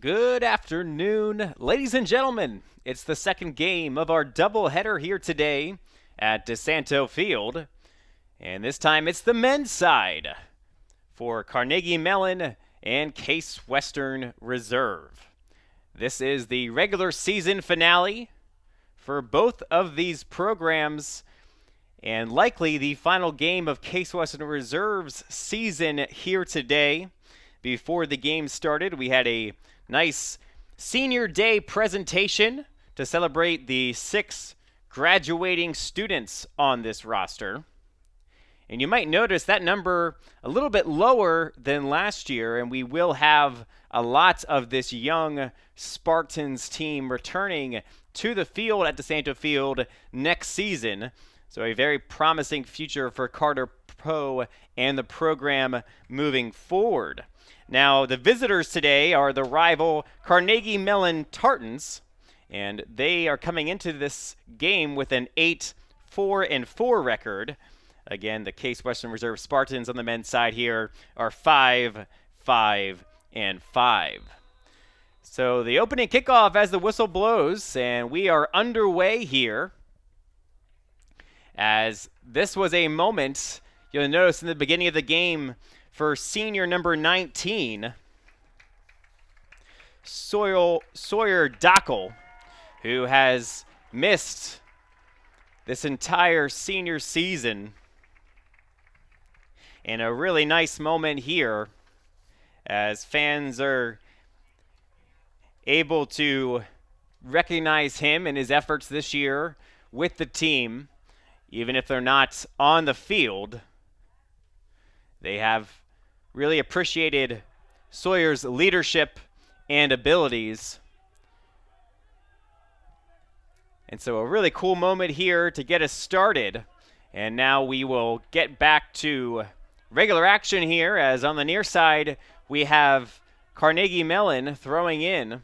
Good afternoon, ladies and gentlemen. It's the second game of our doubleheader here today at DiSanto Field. And this time it's the men's side for Carnegie Mellon and Case Western Reserve. This is the regular season finale for both of these programs and likely the final game of Case Western Reserve's season here today. Before the game started, we had a nice senior day presentation to celebrate the 6 graduating students on this roster. And you might notice that number a little bit lower than last year, and we will have a lot of this young Spartans team returning to the field at DiSanto Field next season. So a very promising future for Carter Pro and the program moving forward. Now, the visitors today are the rival Carnegie Mellon Tartans, and they are coming into this game with an 8-4-4 record. Again, the Case Western Reserve Spartans on the men's side here are 5-5-5. So the opening kickoff as the whistle blows, and we are underway here. As this was a moment, you'll notice in the beginning of the game, for senior number 19, Sawyer Dockel, who has missed this entire senior season. And a really nice moment here as fans are able to recognize him and his efforts this year with the team, even if they're not on the field. They have really appreciated Sawyer's leadership and abilities. And so a really cool moment here to get us started. And now we will get back to regular action here, as on the near side we have Carnegie Mellon throwing in.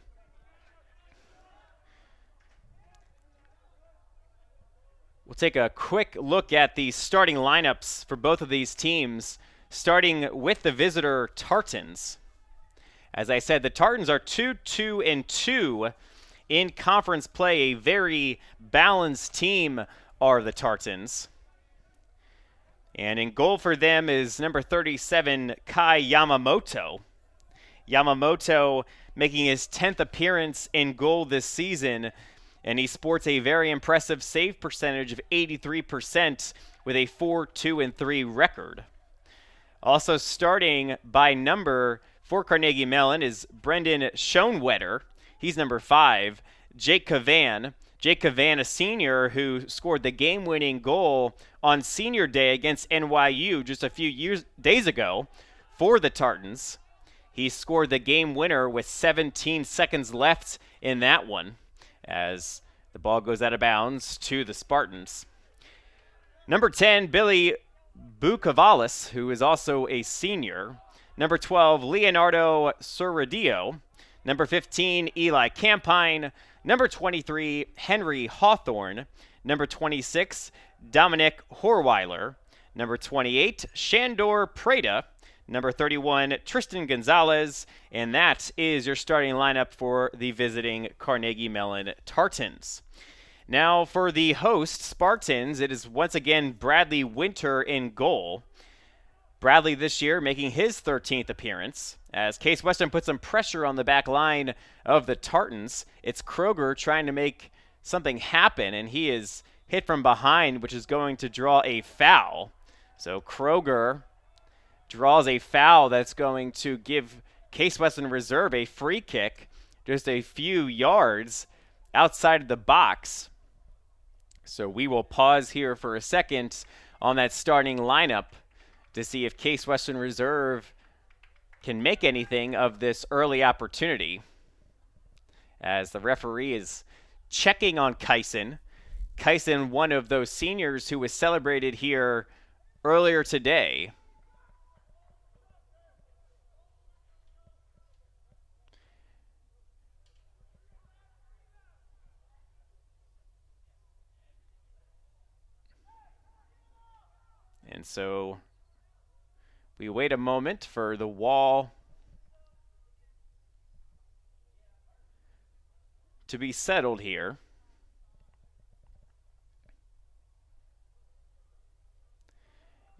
We'll take a quick look at the starting lineups for both of these teams, starting with the visitor Tartans. As I said, the Tartans are 2-2-2 in conference play. A very balanced team are the Tartans. And in goal for them is number 37, Kai Yamamoto. Yamamoto making his 10th appearance in goal this season, and he sports a very impressive save percentage of 83% with a 4-2-3 record. Also starting by number for Carnegie Mellon is Brendan Schoenwetter. He's number 5. Jake Cavan. Jake Cavan, a senior who scored the game-winning goal on senior day against NYU just a few days ago for the Tartans. He scored the game winner with 17 seconds left in that one as the ball goes out of bounds to the Spartans. Number 10, Billy Bucavalis, who is also a senior. Number 12, Leonardo Suradio. Number 15, Eli Campine. Number 23, Henry Hawthorne. Number 26, Dominic Horweiler. Number 28, Shandor Prada. Number 31, Tristan Gonzalez. And that is your starting lineup for the visiting Carnegie Mellon Tartans. Now for the host Spartans, it is once again Bradley Winter in goal. Bradley this year making his 13th appearance. As Case Western puts some pressure on the back line of the Tartans, it's Kroger trying to make something happen, and he is hit from behind, which is going to draw a foul. So Kroger draws a foul that's going to give Case Western Reserve a free kick just a few yards outside of the box. So we will pause here for a second on that starting lineup to see if Case Western Reserve can make anything of this early opportunity, as the referee is checking on Kyson. Kyson, one of those seniors who was celebrated here earlier today. And so we wait a moment for the wall to be settled here.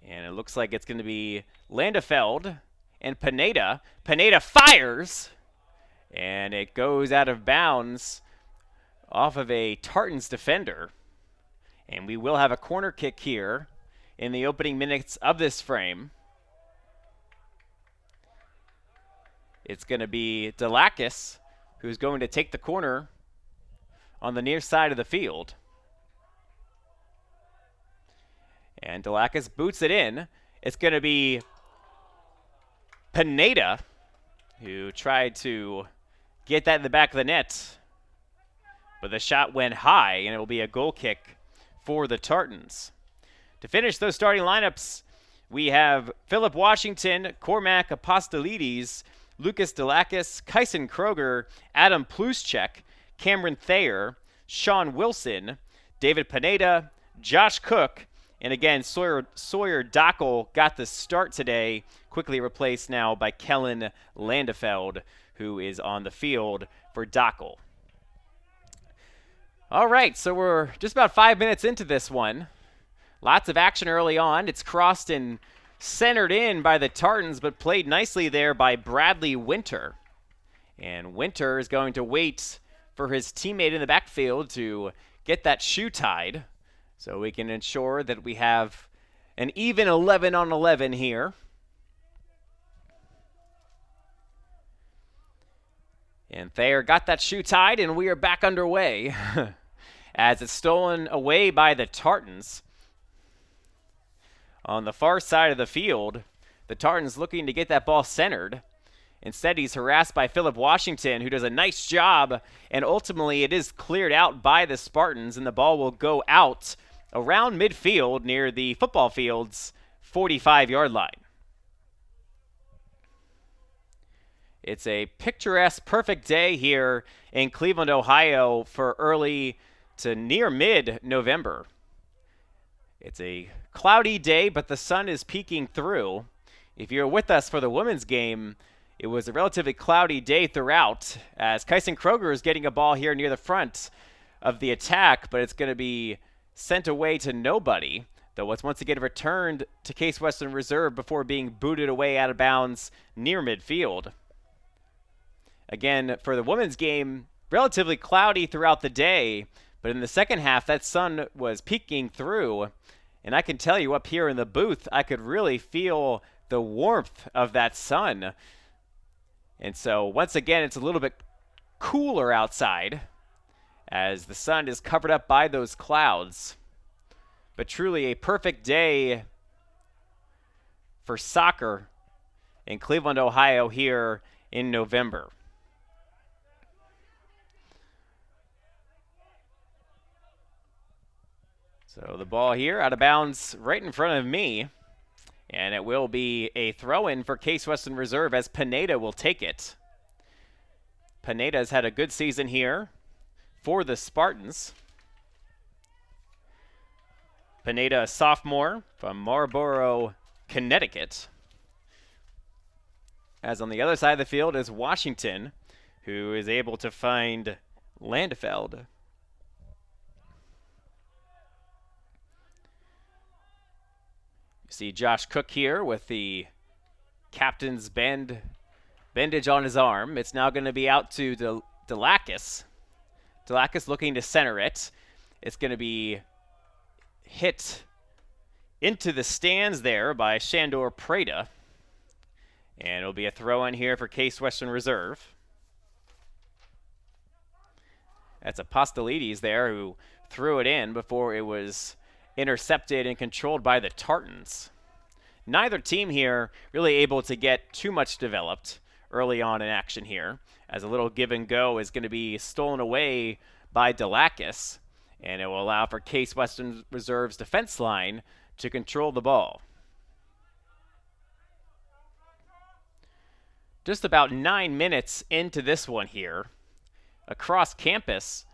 And it looks like it's going to be Landefeld and Pineda. Pineda fires, and it goes out of bounds off of a Tartans defender. And we will have a corner kick here in the opening minutes of this frame. It's going to be Delakis who's going to take the corner on the near side of the field. And Delakis boots it in. It's going to be Pineda who tried to get that in the back of the net. But the shot went high, and it will be a goal kick for the Tartans. To finish those starting lineups, we have Philip Washington, Cormac Apostolides, Lucas Delakis, Kyson Kroger, Adam Pluschek, Cameron Thayer, Sean Wilson, David Pineda, Josh Cook, and again, Sawyer Dockel got the start today, quickly replaced now by Kellen Landefeld, who is on the field for Dockel. All right, so we're just about 5 minutes into this one. Lots of action early on. It's crossed and centered in by the Tartans, but played nicely there by Bradley Winter. And Winter is going to wait for his teammate in the backfield to get that shoe tied, so we can ensure that we have an even 11 on 11 here. And Thayer got that shoe tied, and we are back underway as it's stolen away by the Tartans. On the far side of the field, the Tartans looking to get that ball centered. Instead, he's harassed by Philip Washington, who does a nice job, and ultimately it is cleared out by the Spartans, and the ball will go out around midfield near the football field's 45-yard line. It's a picturesque, perfect day here in Cleveland, Ohio for early to near mid-November. It's a cloudy day, but the sun is peeking through. If you're with us for the women's game, it was a relatively cloudy day throughout, as Kyson Kroger is getting a ball here near the front of the attack, but it's going to be sent away to nobody, though it's once again returned to Case Western Reserve before being booted away out of bounds near midfield. Again, for the women's game, relatively cloudy throughout the day, but in the second half, that sun was peeking through, and I can tell you up here in the booth, I could really feel the warmth of that sun. And so, once again, it's a little bit cooler outside as the sun is covered up by those clouds. But truly a perfect day for soccer in Cleveland, Ohio here in November. So the ball here out of bounds right in front of me. And it will be a throw-in for Case Western Reserve as Pineda will take it. Pineda's had a good season here for the Spartans. Pineda, a sophomore from Marlboro, Connecticut. As on the other side of the field is Washington, who is able to find Landefeld. You see Josh Cook here with the captain's bandage on his arm. It's now going to be out to Delakis. Delakis looking to center it. It's going to be hit into the stands there by Shandor Prada. And it'll be a throw-in here for Case Western Reserve. That's Apostolides there who threw it in before it was intercepted and controlled by the Tartans. Neither team here really able to get too much developed early on in action here, as a little give and go is going to be stolen away by Delakis, and it will allow for Case Western Reserve's defense line to control the ball. Just about 9 minutes into this one here, across campus,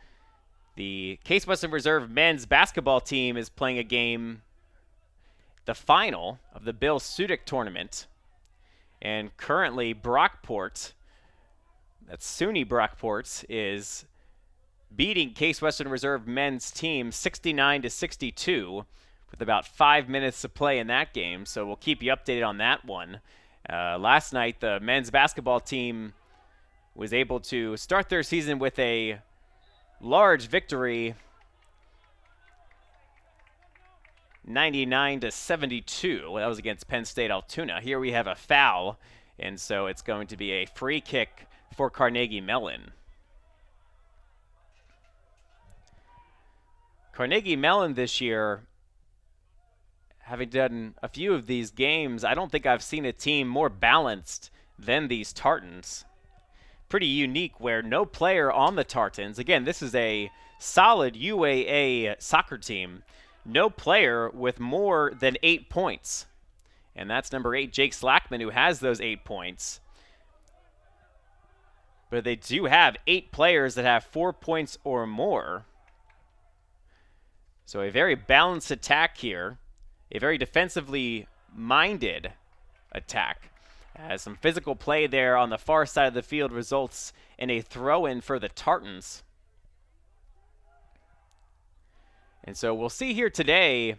the Case Western Reserve men's basketball team is playing a game, the final of the Bill Sudik tournament. And currently Brockport, that's SUNY Brockport, is beating Case Western Reserve men's team 69-62 with about 5 minutes to play in that game. So we'll keep you updated on that one. Last night, the men's basketball team was able to start their season with a large victory, 99-72. That was against Penn State Altoona. Here we have a foul, and so it's going to be a free kick for Carnegie Mellon. Carnegie Mellon this year, having done a few of these games, I don't think I've seen a team more balanced than these Tartans. Pretty unique where no player on the Tartans, again, this is a solid UAA soccer team, no player with more than 8 points. And that's number 8, Jake Slackman, who has those 8 points. But they do have 8 players that have 4 points or more. So a very balanced attack here. A very defensively minded attack. As some physical play there on the far side of the field results in a throw-in for the Tartans. And so we'll see here today,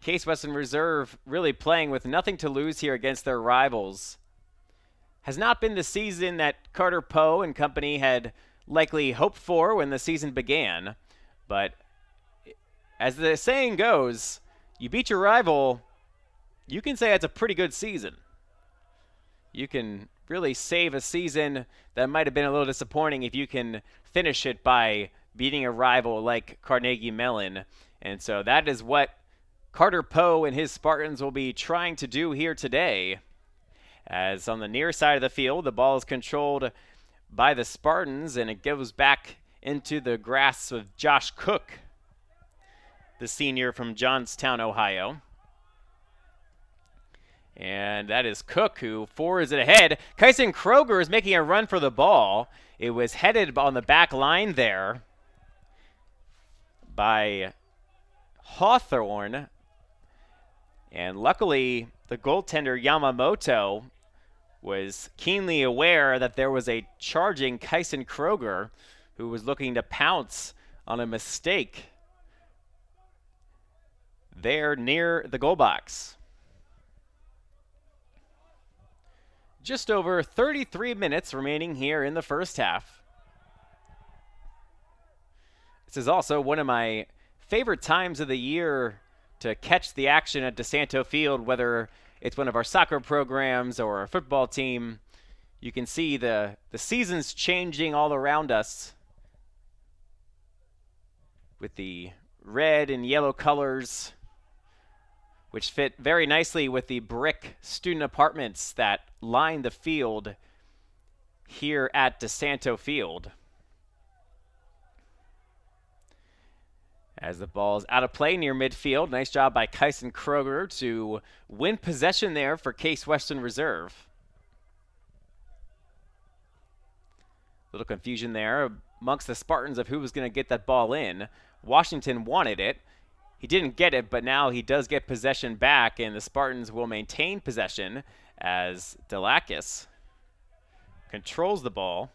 Case Western Reserve really playing with nothing to lose here against their rivals. Has not been the season that Carter Poe and company had likely hoped for when the season began. But as the saying goes, you beat your rival, you can say it's a pretty good season. You can really save a season that might have been a little disappointing if you can finish it by beating a rival like Carnegie Mellon. And so that is what Carter Poe and his Spartans will be trying to do here today. As on the near side of the field, the ball is controlled by the Spartans, and it goes back into the grasp of Josh Cook, the senior from Johnstown, Ohio. And that is Cook who forwards it ahead. Kyson Kroger is making a run for the ball. It was headed on the back line there by Hawthorne. And luckily, the goaltender Yamamoto was keenly aware that there was a charging Kyson Kroger who was looking to pounce on a mistake there near the goal box. Just over 33 minutes remaining here in the first half. This is also one of my favorite times of the year to catch the action at DiSanto Field, whether it's one of our soccer programs or our football team. You can see the seasons changing all around us with the red and yellow colors, which fit very nicely with the brick student apartments that line the field here at DiSanto Field. As the ball is out of play near midfield, nice job by Kyson Kroger to win possession there for Case Western Reserve. Little confusion there amongst the Spartans of who was going to get that ball in. Washington wanted it. He didn't get it, but now he does get possession back, and the Spartans will maintain possession as Delakis controls the ball,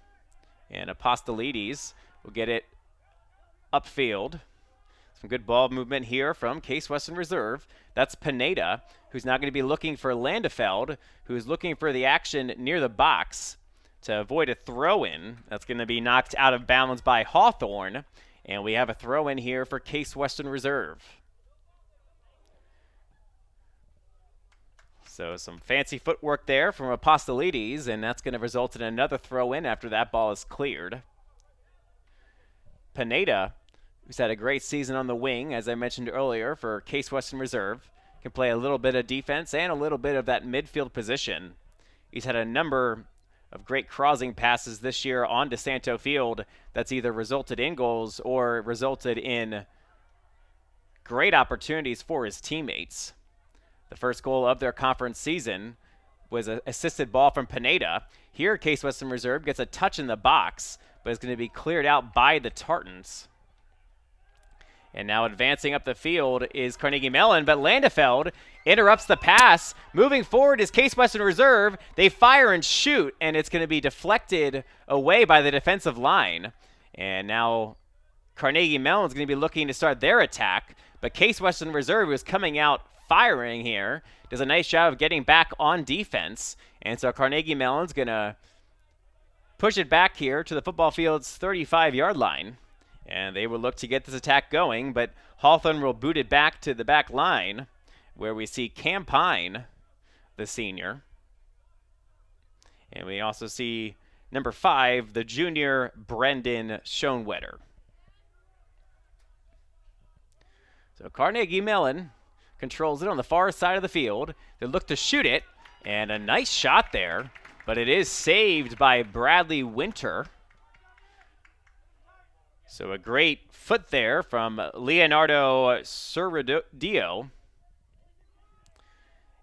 and Apostolides will get it upfield. Some good ball movement here from Case Western Reserve. That's Pineda, who's now going to be looking for Landefeld, who's looking for the action near the box to avoid a throw-in. That's going to be knocked out of bounds by Hawthorne. And we have a throw-in here for Case Western Reserve. So some fancy footwork there from Apostolides, and that's going to result in another throw-in after that ball is cleared. Pineda, who's had a great season on the wing, as I mentioned earlier, for Case Western Reserve, can play a little bit of defense and a little bit of that midfield position. He's had a number of great crossing passes this year on DiSanto Field that's either resulted in goals or resulted in great opportunities for his teammates. The first goal of their conference season was an assisted ball from Pineda. Here, Case Western Reserve gets a touch in the box, but it's going to be cleared out by the Tartans. And now advancing up the field is Carnegie Mellon, but Landefeld interrupts the pass. Moving forward is Case Western Reserve. They fire and shoot, and it's going to be deflected away by the defensive line. And now Carnegie Mellon is going to be looking to start their attack, but Case Western Reserve is coming out firing here. Does a nice job of getting back on defense. And so Carnegie Mellon's going to push it back here to the football field's 35-yard line. And they will look to get this attack going, but Hawthorne will boot it back to the back line where we see Cam Pine, the senior. And we also see number 5, the junior Brendan Schoenwetter. So Carnegie Mellon controls it on the far side of the field. They look to shoot it, and a nice shot there, but it is saved by Bradley Winter. So a great foot there from Leonardo Surradio.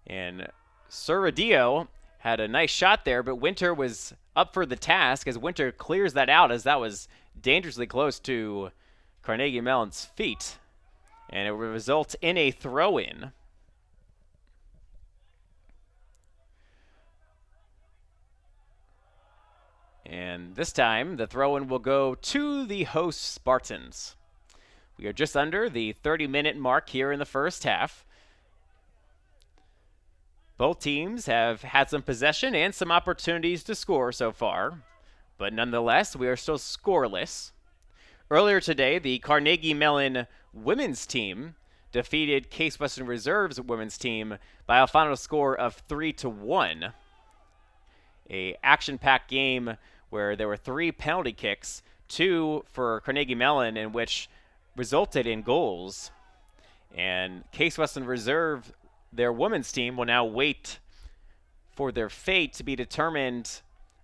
And Surradio had a nice shot there, but Winter was up for the task as Winter clears that out, as that was dangerously close to Carnegie Mellon's feet. And it will result in a throw-in. And this time, the throw-in will go to the host Spartans. We are just under the 30-minute mark here in the first half. Both teams have had some possession and some opportunities to score so far, but nonetheless, we are still scoreless. Earlier today, the Carnegie Mellon women's team defeated Case Western Reserve's women's team by a final score of 3-1. A action-packed game where there were 3 penalty kicks, 2 for Carnegie Mellon, in which resulted in goals. And Case Western Reserve, their women's team, will now wait for their fate to be determined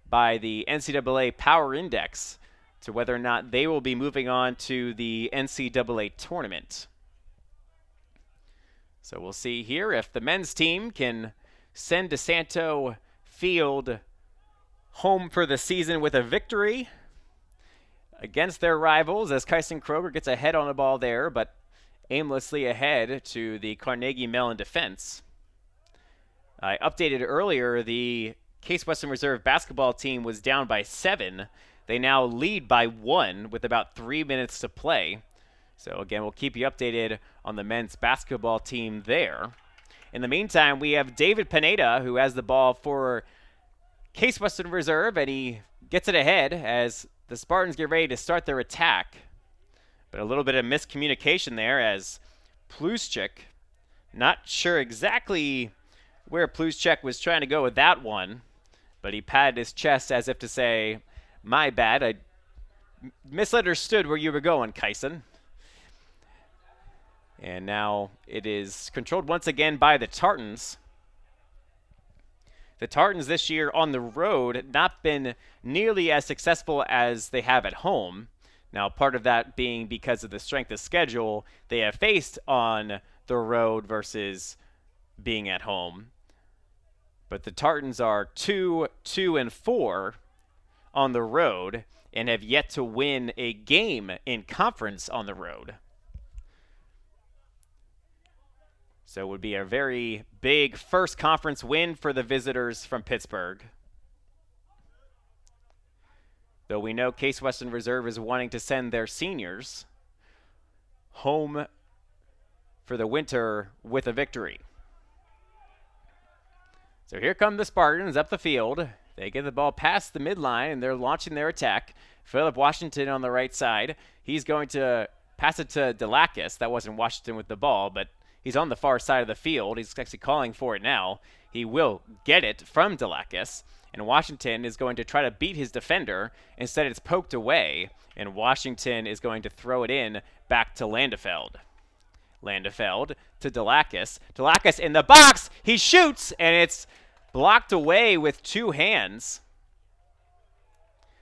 by the NCAA Power Index to whether or not they will be moving on to the NCAA tournament. So we'll see here if the men's team can send DiSanto Field home for the season with a victory against their rivals, as Kyson Kroger gets a head on the ball there, but aimlessly ahead to the Carnegie Mellon defense. I updated earlier, the Case Western Reserve basketball team was down by 7. They now lead by 1 with about 3 minutes to play. So again, we'll keep you updated on the men's basketball team there. In the meantime, we have David Pineda, who has the ball for Case Western Reserve, and he gets it ahead as the Spartans get ready to start their attack. But a little bit of miscommunication there as Pluschek, not sure exactly where Pluschek was trying to go with that one, but he patted his chest as if to say, my bad, I misunderstood where you were going, Kyson. And now it is controlled once again by the Tartans. The Tartans this year on the road not been nearly as successful as they have at home. Now, part of that being because of the strength of schedule they have faced on the road versus being at home. But the Tartans are 2-4 on the road and have yet to win a game in conference on the road. So it would be a very big first conference win for the visitors from Pittsburgh. Though we know Case Western Reserve is wanting to send their seniors home for the winter with a victory. So here come the Spartans up the field. They get the ball past the midline, and they're launching their attack. Philip Washington on the right side. He's going to pass it to Delakis. That wasn't Washington with the ball, but he's on the far side of the field. He's actually calling for it now. He will get it from Delakis, and Washington is going to try to beat his defender. Instead, it's poked away, and Washington is going to throw it in back to Landefeld. Landefeld to Delakis. Delakis in the box. He shoots, and it's blocked away with 2 hands.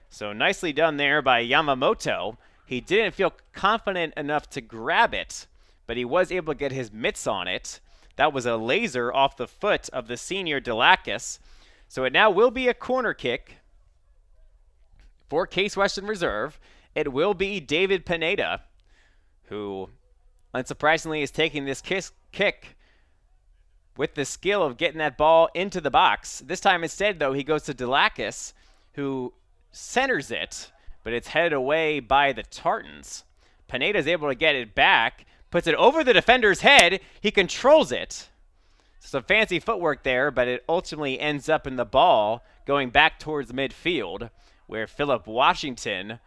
So nicely done there by Yamamoto. He didn't feel confident enough to grab it, but he was able to get his mitts on it. That was a laser off the foot of the senior Delakis. So it now will be a corner kick for Case Western Reserve. It will be David Pineda, who unsurprisingly is taking this kick with the skill of getting that ball into the box. This time instead, though, he goes to Delakis, who centers it, but it's headed away by the Tartans. Pineda's able to get it back, puts it over the defender's head. He controls it. Some fancy footwork there, but it ultimately ends up in the ball going back towards midfield, where Philip Washington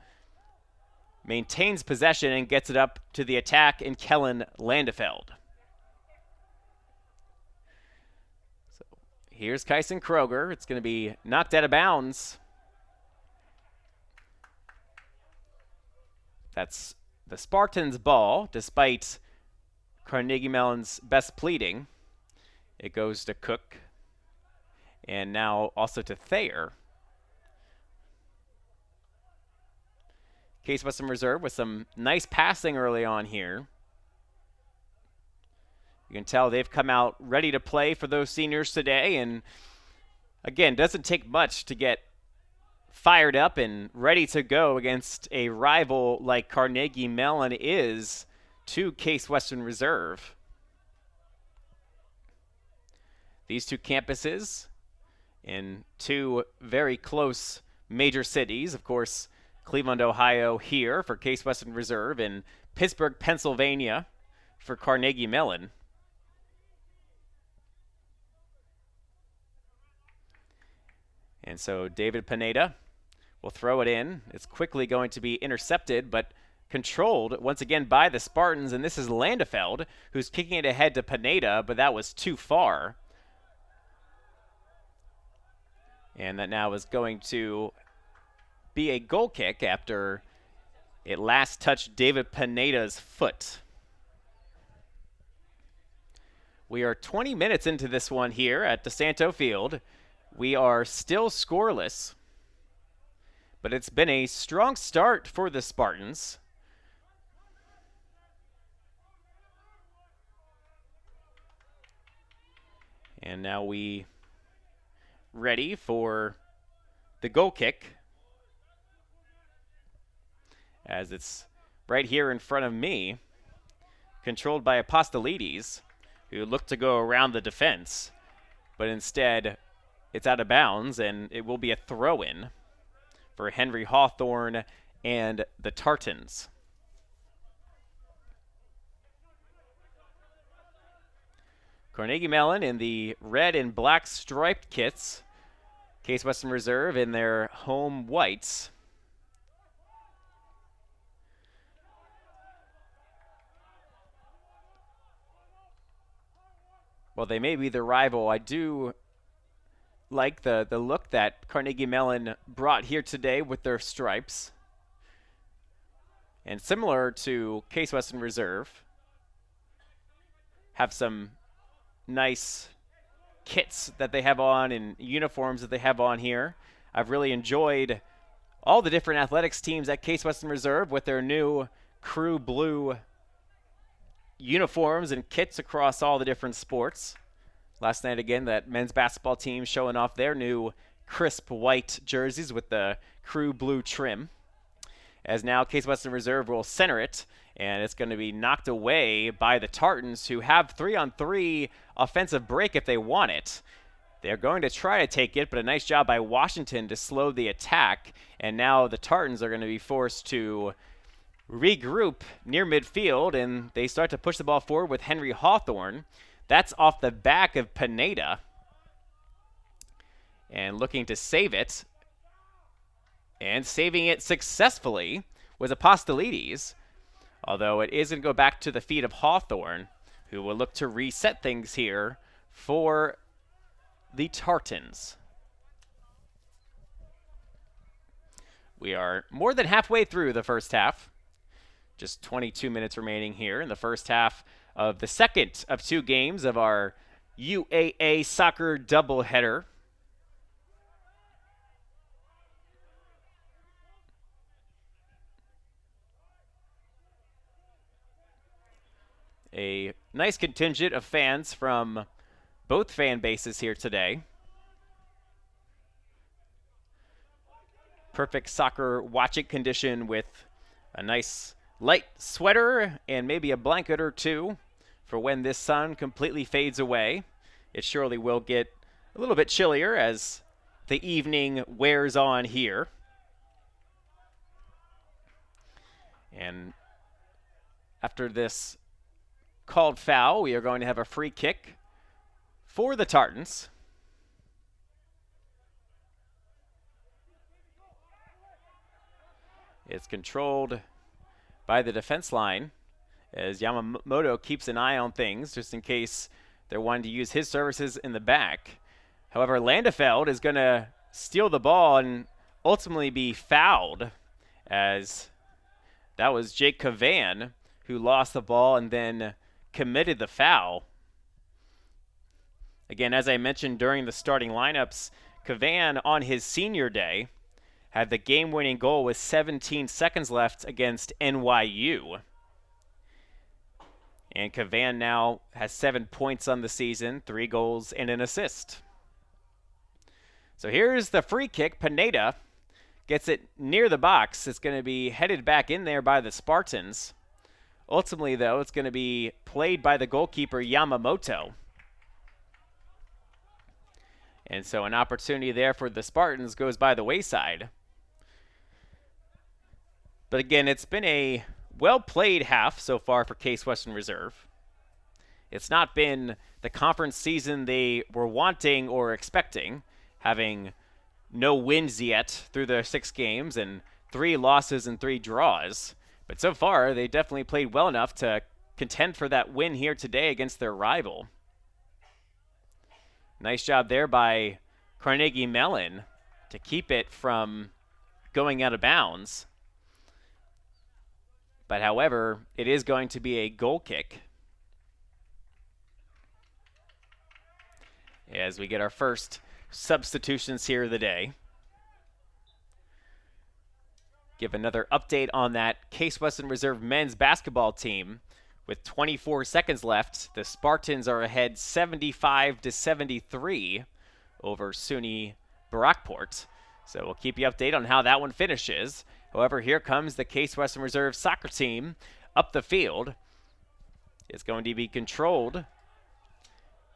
maintains possession and gets it up to the attack in Kellen Landefeld. So here's Kyson Kroger. It's going to be knocked out of bounds. That's the Spartans' ball, despite Carnegie Mellon's best pleading. It goes to Cook, and now also to Thayer. Case Western Reserve with some nice passing early on here. You can tell they've come out ready to play for those seniors today, and again, doesn't take much to get fired up and ready to go against a rival like Carnegie Mellon is to Case Western Reserve. These two campuses in two very close major cities, of course, Cleveland, Ohio here for Case Western Reserve, and Pittsburgh, Pennsylvania for Carnegie Mellon. And so David Pineda will throw it in. It's quickly going to be intercepted, but controlled once again by the Spartans, and this is Landefeld who's kicking it ahead to Pineda, but that was too far. And that now is going to be a goal kick after it last touched David Pineda's foot. We are 20 minutes into this one here at DiSanto Field. We are still scoreless, but it's been a strong start for the Spartans. And now we ready for the goal kick, as it's right here in front of me, controlled by Apostolides, who looked to go around the defense, but instead it's out of bounds, and it will be a throw-in for Henry Hawthorne and the Tartans. Carnegie Mellon in the red and black striped kits. Case Western Reserve in their home whites. Well, they may be the rival. I do like the look that Carnegie Mellon brought here today with their stripes. And similar to Case Western Reserve, have some nice kits that they have on and uniforms that they have on here. I've really enjoyed all the different athletics teams at Case Western Reserve with their new crew blue uniforms and kits across all the different sports. Last night again, that men's basketball team showing off their new crisp white jerseys with the crew blue trim. As now Case Western Reserve will center it, and it's going to be knocked away by the Tartans, who have 3-on-3 offensive break if they want it. They're going to try to take it, but a nice job by Washington to slow the attack, and now the Tartans are going to be forced to regroup near midfield, and they start to push the ball forward with Henry Hawthorne. That's off the back of Pineda, and looking to save it. And saving it successfully was Apostolides, although it is going to go back to the feet of Hawthorne, who will look to reset things here for the Tartans. We are more than halfway through the first half. Just 22 minutes remaining here in the first half of the second of two games of our UAA soccer doubleheader. A nice contingent of fans from both fan bases here today. Perfect soccer watching condition with a nice light sweater and maybe a blanket or two for when this sun completely fades away. It surely will get a little bit chillier as the evening wears on here. And after this called foul, we are going to have a free kick for the Tartans. It's controlled by the defense line as Yamamoto keeps an eye on things just in case they're wanting to use his services in the back. However, Landefeld is going to steal the ball and ultimately be fouled, as that was Jake Cavan who lost the ball and then committed the foul. Again, as I mentioned during the starting lineups, Cavan on his senior day had the game-winning goal with 17 seconds left against NYU. And Cavan now has 7 points on the season, 3 goals and an assist. So here's the free kick. Pineda gets it near the box. It's going to be headed back in there by the Spartans. Ultimately, though, it's going to be played by the goalkeeper, Yamamoto. And so an opportunity there for the Spartans goes by the wayside. But again, it's been a well-played half so far for Case Western Reserve. It's not been the conference season they were wanting or expecting, having no wins yet through their 6 games and 3 losses and 3 draws. But so far, they definitely played well enough to contend for that win here today against their rival. Nice job there by Carnegie Mellon to keep it from going out of bounds. But however, it is going to be a goal kick as we get our first substitutions here of the day. Give another update on that Case Western Reserve men's basketball team. With 24 seconds left, the Spartans are ahead 75-73 over SUNY Barakport. So we'll keep you updated on how that one finishes. However, here comes the Case Western Reserve soccer team up the field. It's going to be controlled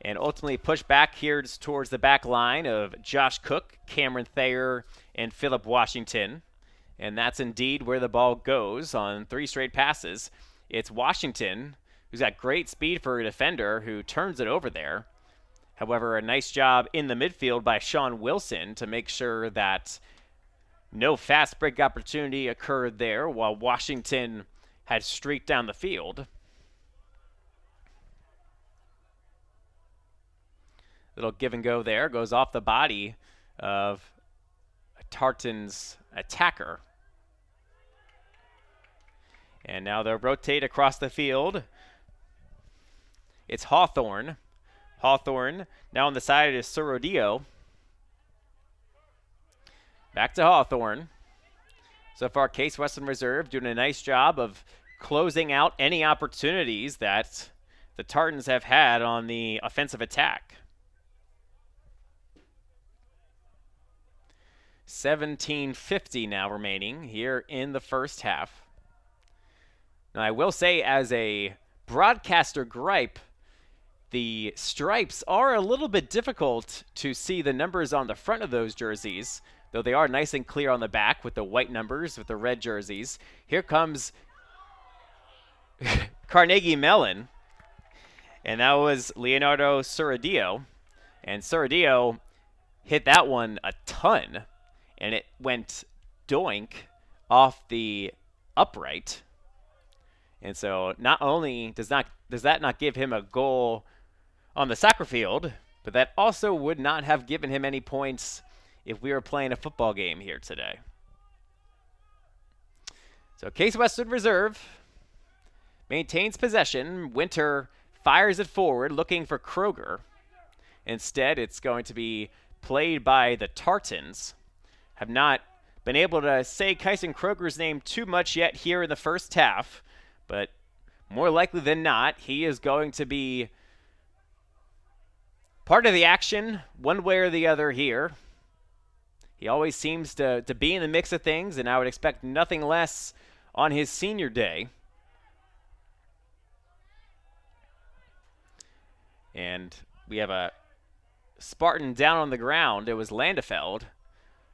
and ultimately pushed back here towards the back line of Josh Cook, Cameron Thayer, and Philip Washington. And that's indeed where the ball goes on 3 straight passes. It's Washington, who's got great speed for a defender, who turns it over there. However, a nice job in the midfield by Sean Wilson to make sure that no fast break opportunity occurred there while Washington had streaked down the field. Little give and go there. Goes off the body of Tartan's attacker. And now they'll rotate across the field. It's Hawthorne. Hawthorne now on the side is Sorodio. Back to Hawthorne. So far, Case Western Reserve doing a nice job of closing out any opportunities that the Tartans have had on the offensive attack. 17:50 now remaining here in the first half. Now, I will say, as a broadcaster gripe, the stripes are a little bit difficult to see the numbers on the front of those jerseys, though they are nice and clear on the back with the white numbers with the red jerseys. Here comes Carnegie Mellon, and that was Leonardo Sorodio. And Sorodio hit that one a ton, and it went doink off the upright. And so not only does that not give him a goal on the soccer field, but that also would not have given him any points if we were playing a football game here today. So Case Western Reserve maintains possession. Winter fires it forward, looking for Kroger. Instead, it's going to be played by the Tartans. Have not been able to say Kyson Kroger's name too much yet here in the first half, but more likely than not, he is going to be part of the action one way or the other here. He always seems to be in the mix of things, and I would expect nothing less on his senior day. And we have a Spartan down on the ground. It was Landefeld.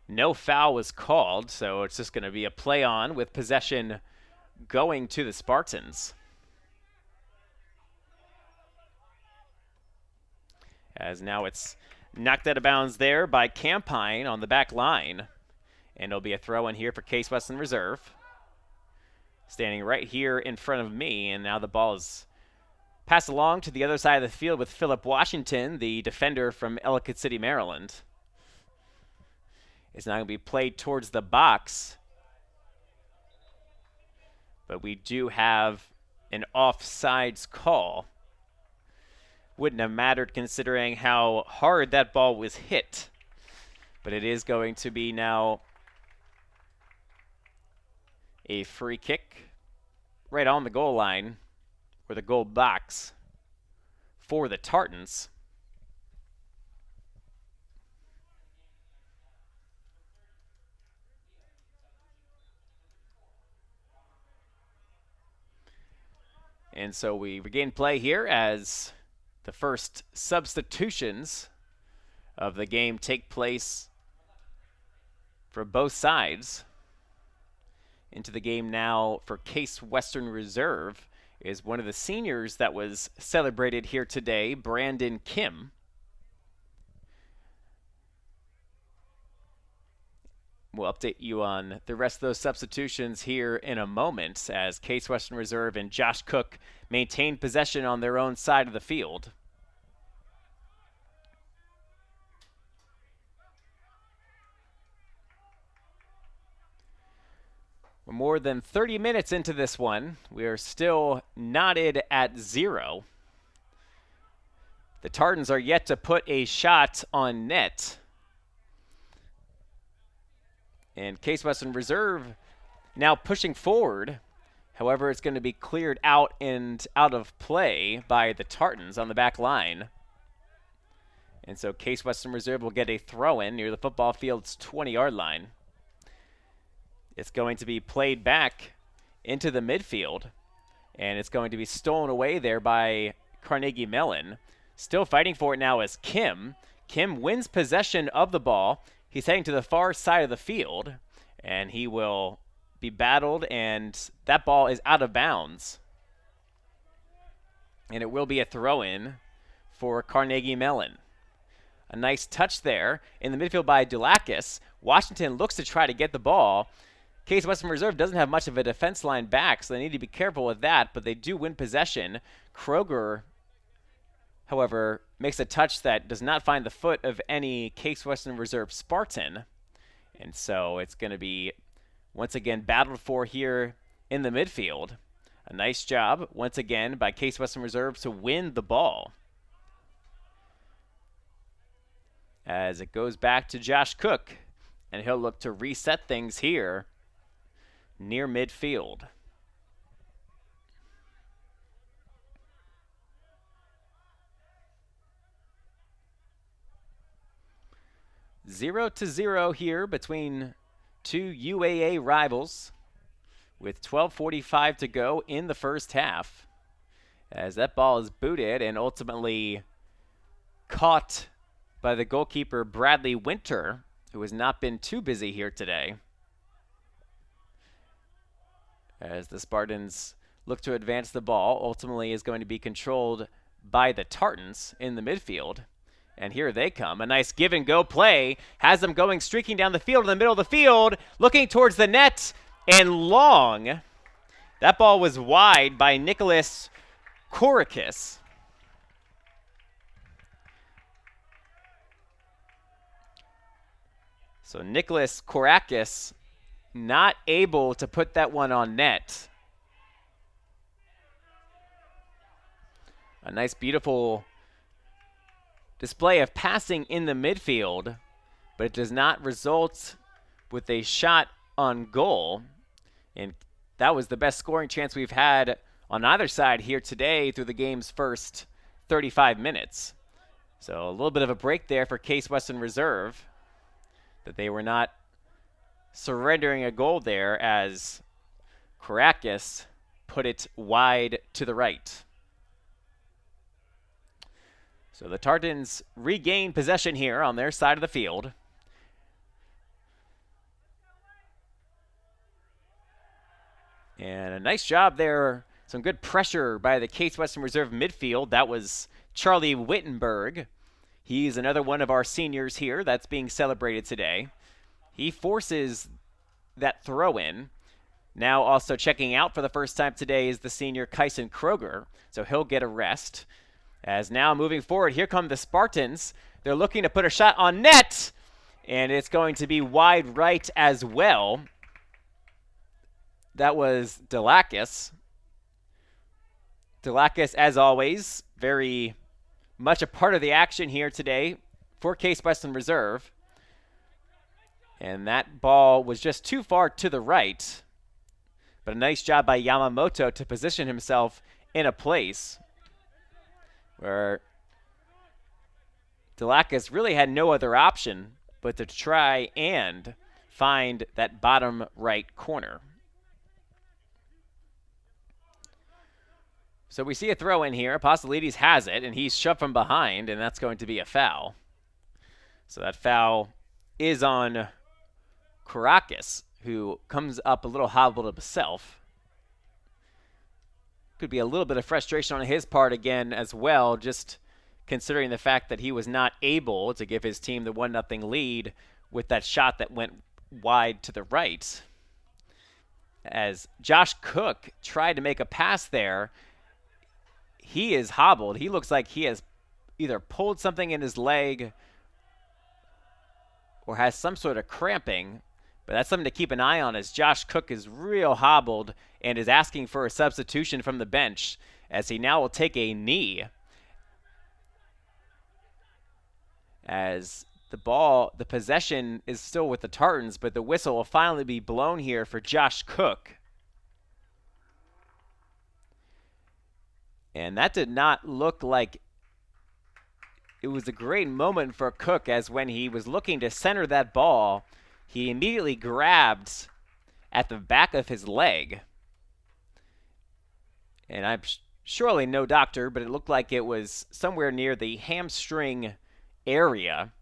No foul was called, so it's just going to be a play on with possession going to the Spartans. As now it's knocked out of bounds there by Campine on the back line. And it'll be a throw in here for Case Western Reserve. Standing right here in front of me, and now the ball is passed along to the other side of the field with Philip Washington, the defender from Ellicott City, Maryland. It's now going to be played towards the box. But we do have an offsides call. Wouldn't have mattered considering how hard that ball was hit. But it is going to be now a free kick right on the goal line, or the goal box, for the Tartans. And so we regain play here as the first substitutions of the game take place for both sides. Into the game now for Case Western Reserve is one of the seniors that was celebrated here today, Brandon Kim. We'll update you on the rest of those substitutions here in a moment as Case Western Reserve and Josh Cook maintain possession on their own side of the field. We're more than 30 minutes into this one. We are still knotted at 0. The Tartans are yet to put a shot on net. And Case Western Reserve now pushing forward. However, it's going to be cleared out and out of play by the Tartans on the back line. And so Case Western Reserve will get a throw-in near the football field's 20-yard line. It's going to be played back into the midfield, and it's going to be stolen away there by Carnegie Mellon. Still fighting for it now is Kim. Kim wins possession of the ball. He's heading to the far side of the field, and he will be battled, and that ball is out of bounds. And it will be a throw-in for Carnegie Mellon. A nice touch there in the midfield by Dulakis. Washington looks to try to get the ball. Case Western Reserve doesn't have much of a defense line back, so they need to be careful with that, but they do win possession. Kroger, however, makes a touch that does not find the foot of any Case Western Reserve Spartan. And so it's going to be, once again, battled for here in the midfield. A nice job, once again, by Case Western Reserve to win the ball. As it goes back to Josh Cook, and he'll look to reset things here near midfield. Zero to 0 here between two UAA rivals with 12:45 to go in the first half. As that ball is booted and ultimately caught by the goalkeeper Bradley Winter, who has not been too busy here today. As the Spartans look to advance the ball, ultimately is going to be controlled by the Tartans in the midfield. And here they come. A nice give-and-go play has them going, streaking down the field in the middle of the field, looking towards the net, and long. That ball was wide by Nicholas Korakis. So Nicholas Korakis not able to put that one on net. A nice, beautiful display of passing in the midfield, but it does not result with a shot on goal. And that was the best scoring chance we've had on either side here today through the game's first 35 minutes. So a little bit of a break there for Case Western Reserve, that they were not surrendering a goal there as Korakis put it wide to the right. So the Tartans regain possession here on their side of the field. And a nice job there. Some good pressure by the Case Western Reserve midfield. That was Charlie Wittenberg. He's another one of our seniors here that's being celebrated today. He forces that throw-in. Now also checking out for the first time today is the senior Kyson Kroger, so he'll get a rest. As now moving forward, here come the Spartans. They're looking to put a shot on net, and it's going to be wide right as well. That was Delakis. Delakis, as always, very much a part of the action here today for Case Western Reserve. And that ball was just too far to the right. But a nice job by Yamamoto to position himself in a place where Delakis really had no other option but to try and find that bottom right corner. So we see a throw in here. Apostolides has it, and he's shoved from behind, and that's going to be a foul. So that foul is on Kourakis, who comes up a little hobbled himself. Could be a little bit of frustration on his part again as well, just considering the fact that he was not able to give his team the 1-0 lead with that shot that went wide to the right. As Josh Cook tried to make a pass there, he is hobbled. He looks like he has either pulled something in his leg or has some sort of cramping. But that's something to keep an eye on, as Josh Cook is real hobbled and is asking for a substitution from the bench, as he now will take a knee. As the possession is still with the Tartans, but the whistle will finally be blown here for Josh Cook. And that did not look like it was a great moment for Cook, as when he was looking to center that ball, he immediately grabbed at the back of his leg. And I'm surely no doctor, but it looked like it was somewhere near the hamstring area.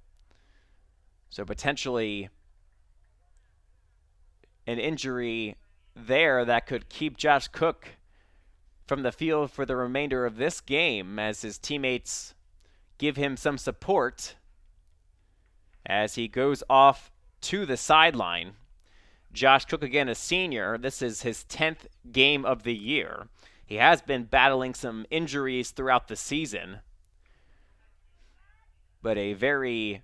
So potentially an injury there that could keep Josh Cook from the field for the remainder of this game, as his teammates give him some support as he goes off to the sideline. Josh Cook, again, a senior. This is his 10th game of the year. He has been battling some injuries throughout the season, but a very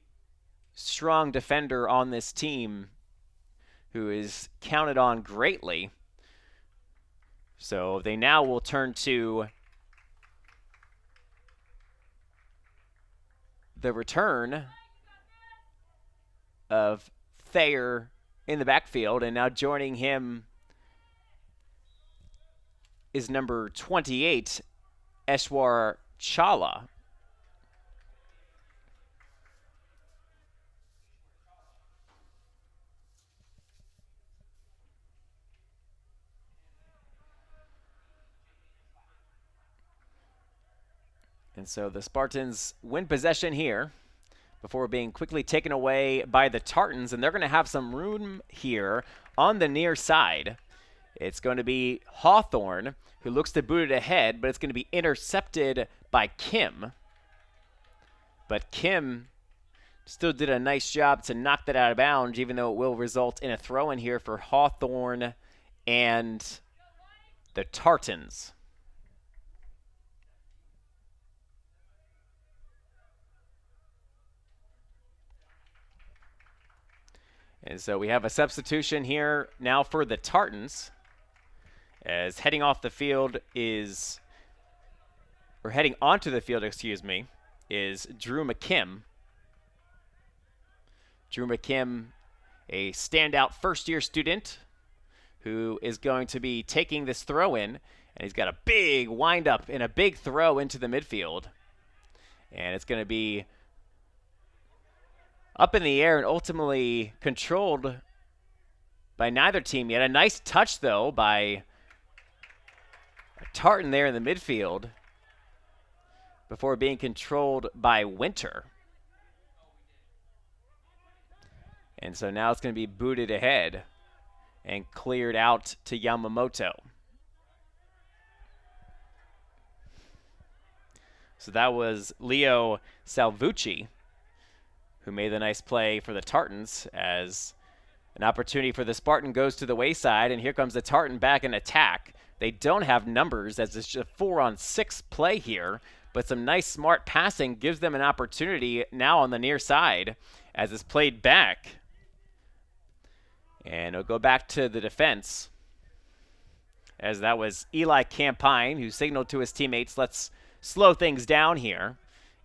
strong defender on this team who is counted on greatly. So they now will turn to the return of Thayer in the backfield, and now joining him is number 28, Eshwar Chala. And so the Spartans win possession here before being quickly taken away by the Tartans, and they're going to have some room here on the near side. It's going to be Hawthorne, who looks to boot it ahead, but it's going to be intercepted by Kim. But Kim still did a nice job to knock that out of bounds, even though it will result in a throw-in here for Hawthorne and the Tartans. And so we have a substitution here now for the Tartans, as heading off the field is, or heading onto the field, excuse me, is Drew McKim. Drew McKim, a standout first-year student who is going to be taking this throw-in, and he's got a big wind-up and a big throw into the midfield. And it's going to be up in the air and ultimately controlled by neither team yet. A nice touch, though, by Tartan there in the midfield before being controlled by Winter. And so now it's going to be booted ahead and cleared out to Yamamoto. So that was Leo Salvucci who made the nice play for the Tartans, as an opportunity for the Spartan goes to the wayside, and here comes the Tartan back in attack. They don't have numbers, as it's just a 4-on-6 play here, but some nice smart passing gives them an opportunity now on the near side as it's played back. And it'll go back to the defense, as that was Eli Campine who signaled to his teammates, let's slow things down here.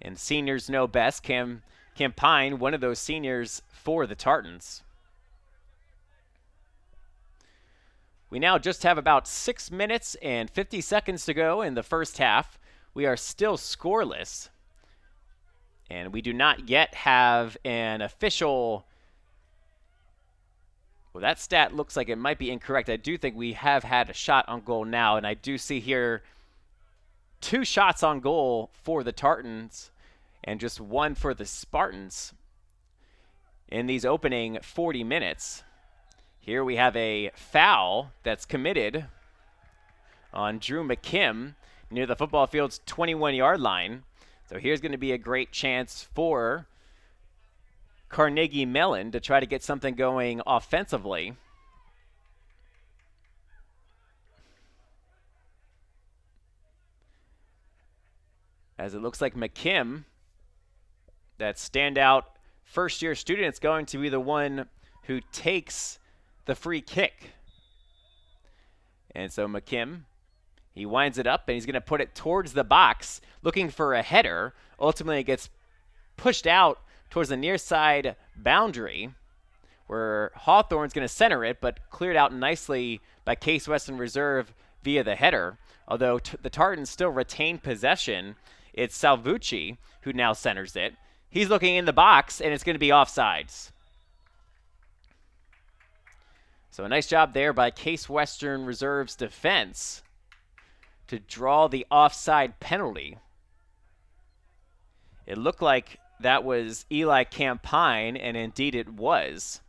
And seniors know best. Campine, one of those seniors for the Tartans. We now just have about 6 minutes and 50 seconds to go in the first half. We are still scoreless, and we do not yet have an official. Well, that stat looks like it might be incorrect. I do think we have had a shot on goal now, and I do see here 2 shots on goal for the Tartans and just 1 for the Spartans in these opening 40 minutes. Here we have a foul that's committed on Drew McKim near the football field's 21-yard line. So here's going to be a great chance for Carnegie Mellon to try to get something going offensively. As it looks like McKim, that standout first-year student, is going to be the one who takes the free kick. And so McKim, he winds it up, and he's going to put it towards the box, looking for a header. Ultimately, it gets pushed out towards the near side boundary, where Hawthorne's going to center it, but cleared out nicely by Case Western Reserve via the header. Although the Tartans still retain possession, it's Salvucci who now centers it. He's looking in the box, and it's going to be offsides. So a nice job there by Case Western Reserve's defense to draw the offside penalty. It looked like that was Eli Campine, and indeed it was.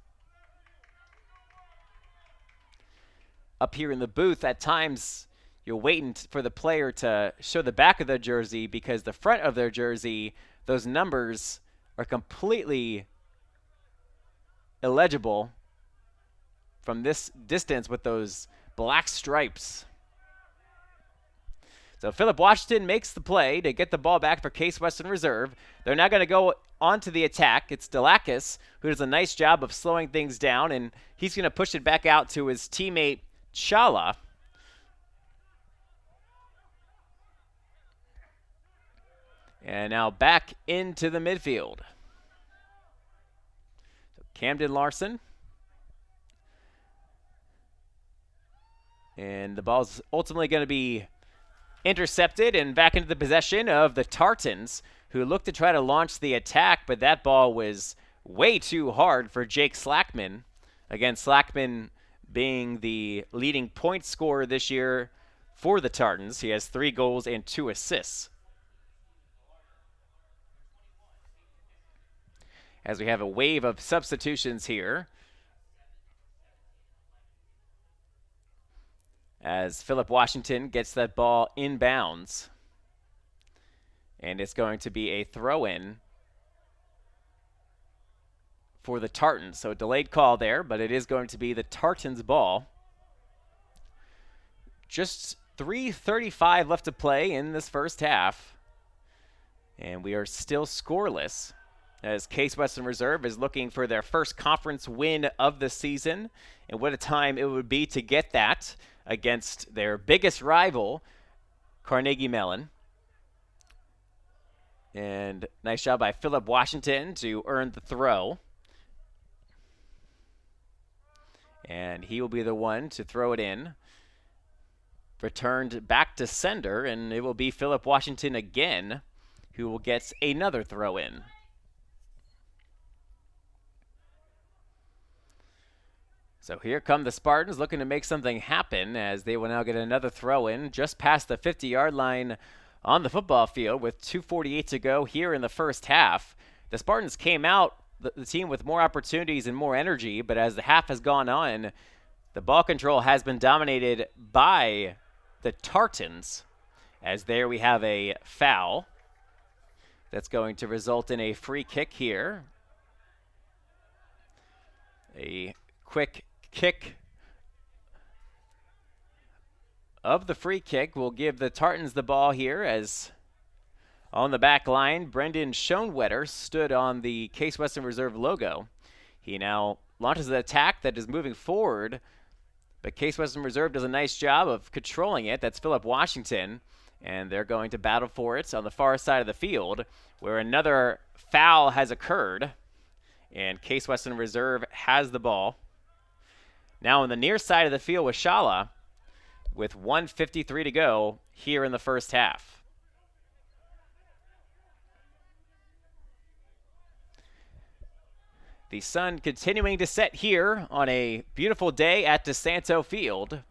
Up here in the booth, at times you're waiting for the player to show the back of their jersey, because the front of their jersey, those numbers are completely illegible from this distance with those black stripes. So Philip Washington makes the play to get the ball back for Case Western Reserve. They're now going to go onto the attack. It's Delakis who does a nice job of slowing things down, and he's going to push it back out to his teammate Chala. And now back into the midfield. So Camden Larson. And the ball's ultimately going to be intercepted and back into the possession of the Tartans, who looked to try to launch the attack, but that ball was way too hard for Jake Slackman. Again, Slackman being the leading point scorer this year for the Tartans. He has 3 goals and 2 assists. As we have a wave of substitutions here, as Philip Washington gets that ball inbounds. And it's going to be a throw-in for the Tartans. So a delayed call there, but it is going to be the Tartans' ball. Just 3:35 left to play in this first half. And we are still scoreless, as Case Western Reserve is looking for their first conference win of the season. And what a time it would be to get that against their biggest rival, Carnegie Mellon. And nice job by Philip Washington to earn the throw. And he will be the one to throw it in. Returned back to sender, and it will be Philip Washington again who will get another throw in. So here come the Spartans looking to make something happen, as they will now get another throw in just past the 50-yard line on the football field with 2:48 to go here in the first half. The Spartans came out, the team, with more opportunities and more energy, but as the half has gone on, the ball control has been dominated by the Tartans, as there we have a foul. That's going to result in a free kick here. A quick kick of the free kick will give the Tartans the ball here, as on the back line, Brendan Schoenwetter stood on the Case Western Reserve logo. He now launches an attack that is moving forward, but Case Western Reserve does a nice job of controlling it. That's Philip Washington, and they're going to battle for it on the far side of the field, where another foul has occurred, and Case Western Reserve has the ball. Now on the near side of the field with Shala, with 1:53 to go here in the first half. The sun continuing to set here on a beautiful day at DiSanto Field.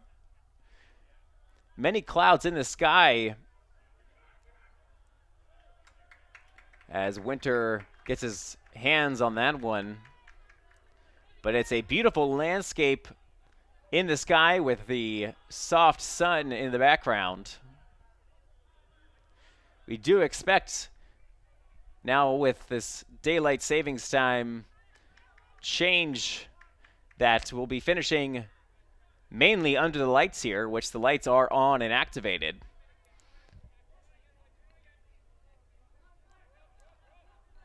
Many clouds in the sky as Winter gets his hands on that one. But it's a beautiful landscape in the sky with the soft sun in the background. We do expect now, with this daylight savings time change, that we'll be finishing mainly under the lights here, which the lights are on and activated.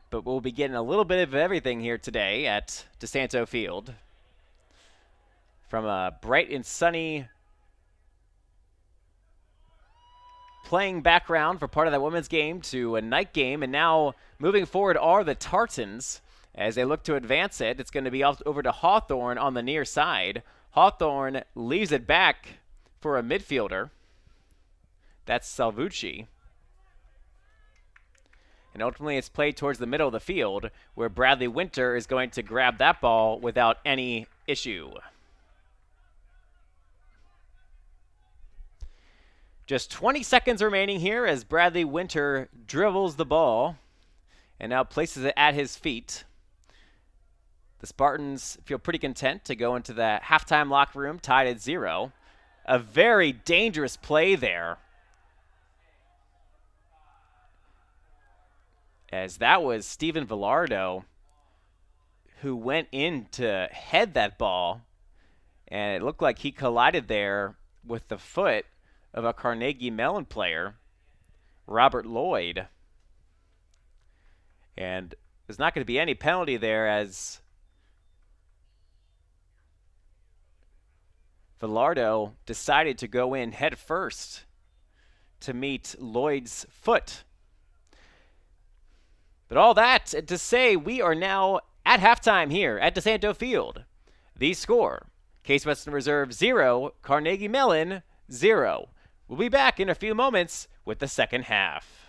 But we'll be getting a little bit of everything here today at DiSanto Field. From a bright and sunny playing background for part of that women's game to a night game, and now moving forward are the Tartans as they look to advance it. It's going to be over to Hawthorne on the near side. Hawthorne leaves it back for a midfielder. That's Salvucci. And ultimately it's played towards the middle of the field, where Bradley Winter is going to grab that ball without any issue. Just 20 seconds remaining here as Bradley Winter dribbles the ball and now places it at his feet. The Spartans feel pretty content to go into the halftime locker room tied at 0. A very dangerous play there, as that was Steven Villardo who went in to head that ball, and it looked like he collided there with the foot of a Carnegie Mellon player, Robert Lloyd. And there's not going to be any penalty there, as Villardo decided to go in head first to meet Lloyd's foot. But all that to say, we are now at halftime here at DiSanto Field. The score, Case Western Reserve 0, Carnegie Mellon 0. We'll be back in a few moments with the second half.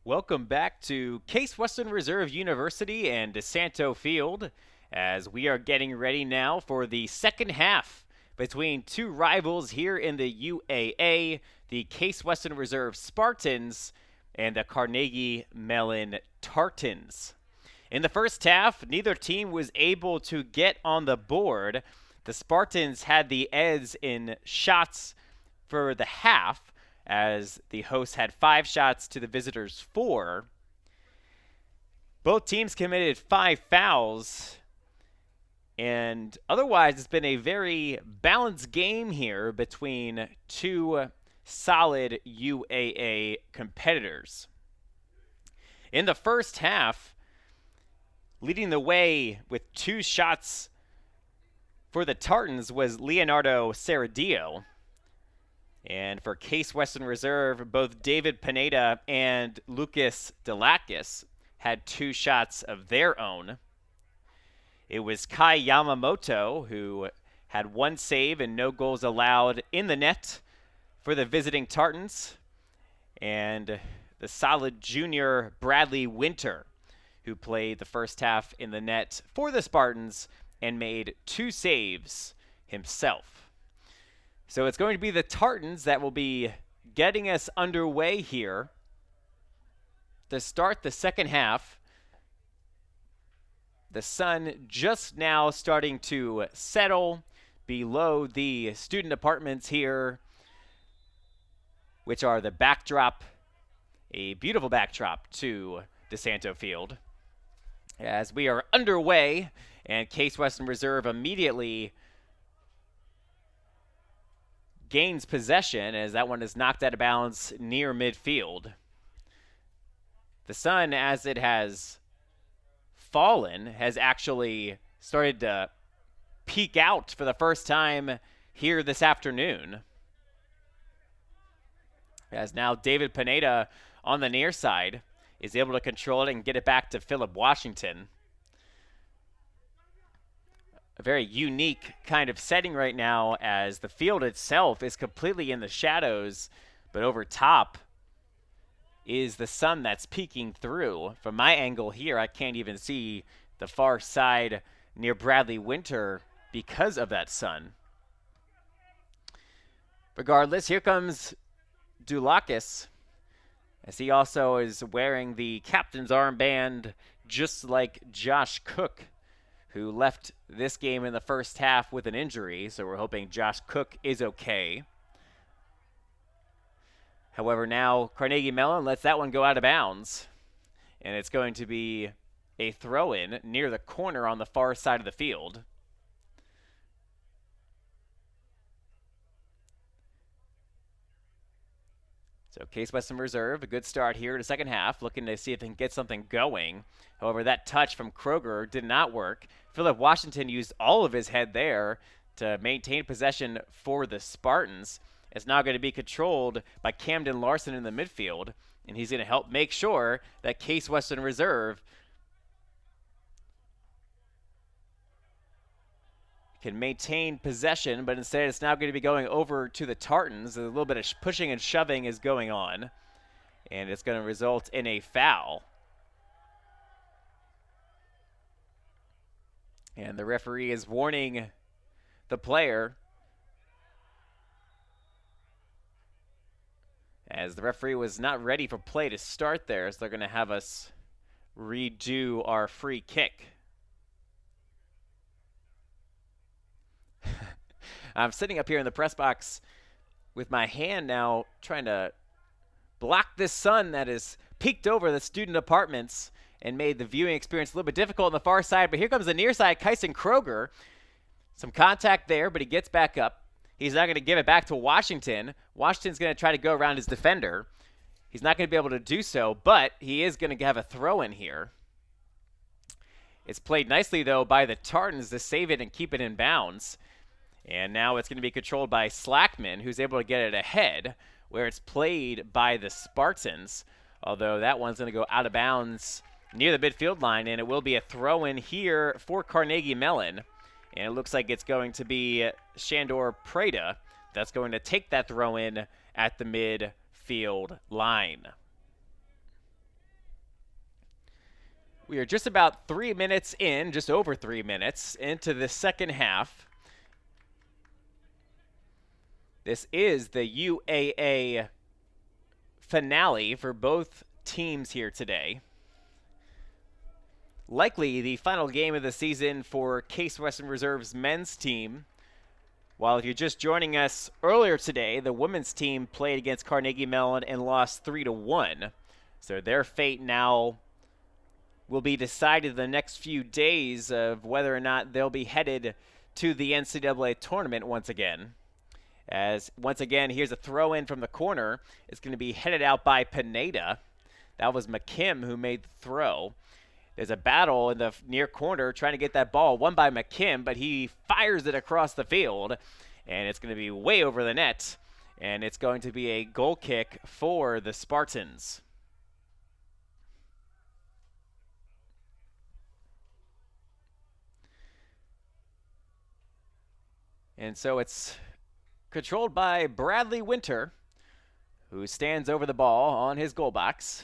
Welcome back to Case Western Reserve University and DiSanto Field as we are getting ready now for the second half between two rivals here in the UAA, the Case Western Reserve Spartans and the Carnegie Mellon Tartans. In the first half, neither team was able to get on the board. The Spartans had the edge in shots for the half, as the hosts had 5 shots to the visitors' 4. Both teams committed 5 fouls, and otherwise it's been a very balanced game here between two solid UAA competitors. In the first half, leading the way with 2 shots for the Tartans was Leonardo Saradillo. And for Case Western Reserve, both David Pineda and Lucas Delakis had 2 shots of their own. It was Kai Yamamoto who had 1 save and no goals allowed in the net for the visiting Tartans. And the solid junior Bradley Winter, who played the first half in the net for the Spartans and made 2 saves himself. So it's going to be the Tartans that will be getting us underway here to start the second half. The sun just now starting to settle below the student apartments here, which are the backdrop, a beautiful backdrop to DiSanto Field. As we are underway, and Case Western Reserve immediately gains possession as that one is knocked out of bounds near midfield. The sun, as it has fallen, has actually started to peek out for the first time here this afternoon. As now David Pineda on the near side is able to control it and get it back to Philip Washington. A very unique kind of setting right now, as the field itself is completely in the shadows, but over top is the sun that's peeking through. From my angle here, I can't even see the far side near Bradley Winter because of that sun. Regardless, here comes Dulakis, as he also is wearing the captain's armband, just like Josh Cook, who left this game in the first half with an injury, so we're hoping Josh Cook is okay. However, now Carnegie Mellon lets that one go out of bounds, and it's going to be a throw-in near the corner on the far side of the field. So Case Western Reserve, a good start here in the second half, looking to see if they can get something going. However, that touch from Kroger did not work. Philip Washington used all of his head there to maintain possession for the Spartans. It's now going to be controlled by Camden Larson in the midfield, and he's going to help make sure that Case Western Reserve can maintain possession, but instead it's now going to be going over to the Tartans. A little bit of pushing and shoving is going on, and it's going to result in a foul. And the referee is warning the player, as the referee was not ready for play to start there, so they're going to have us redo our free kick. I'm sitting up here in the press box with my hand now trying to block this sun that has peeked over the student apartments and made the viewing experience a little bit difficult on the far side. But here comes the near side, Kyson Kroger. Some contact there, but he gets back up. He's not going to give it back to Washington. Washington's going to try to go around his defender. He's not going to be able to do so, but he is going to have a throw in here. It's played nicely, though, by the Tartans to save it and keep it in bounds. And now it's going to be controlled by Slackman, who's able to get it ahead, where it's played by the Spartans. Although that one's going to go out of bounds near the midfield line, and it will be a throw-in here for Carnegie Mellon. And it looks like it's going to be Shandor Prada that's going to take that throw-in at the midfield line. We are just about 3 minutes in, just over 3 minutes into the second half. This is the UAA finale for both teams here today. Likely the final game of the season for Case Western Reserve's men's team. While if you're just joining us earlier today, the women's team played against Carnegie Mellon and lost 3-1. So their fate now will be decided the next few days of whether or not they'll be headed to the NCAA tournament once again. As once again, here's a throw in from the corner. It's going to be headed out by Pineda. That was McKim who made the throw. There's a battle in the near corner trying to get that ball, won by McKim, but he fires it across the field, and it's going to be way over the net, and it's going to be a goal kick for the Spartans. And so it's controlled by Bradley Winter, who stands over the ball on his goal box,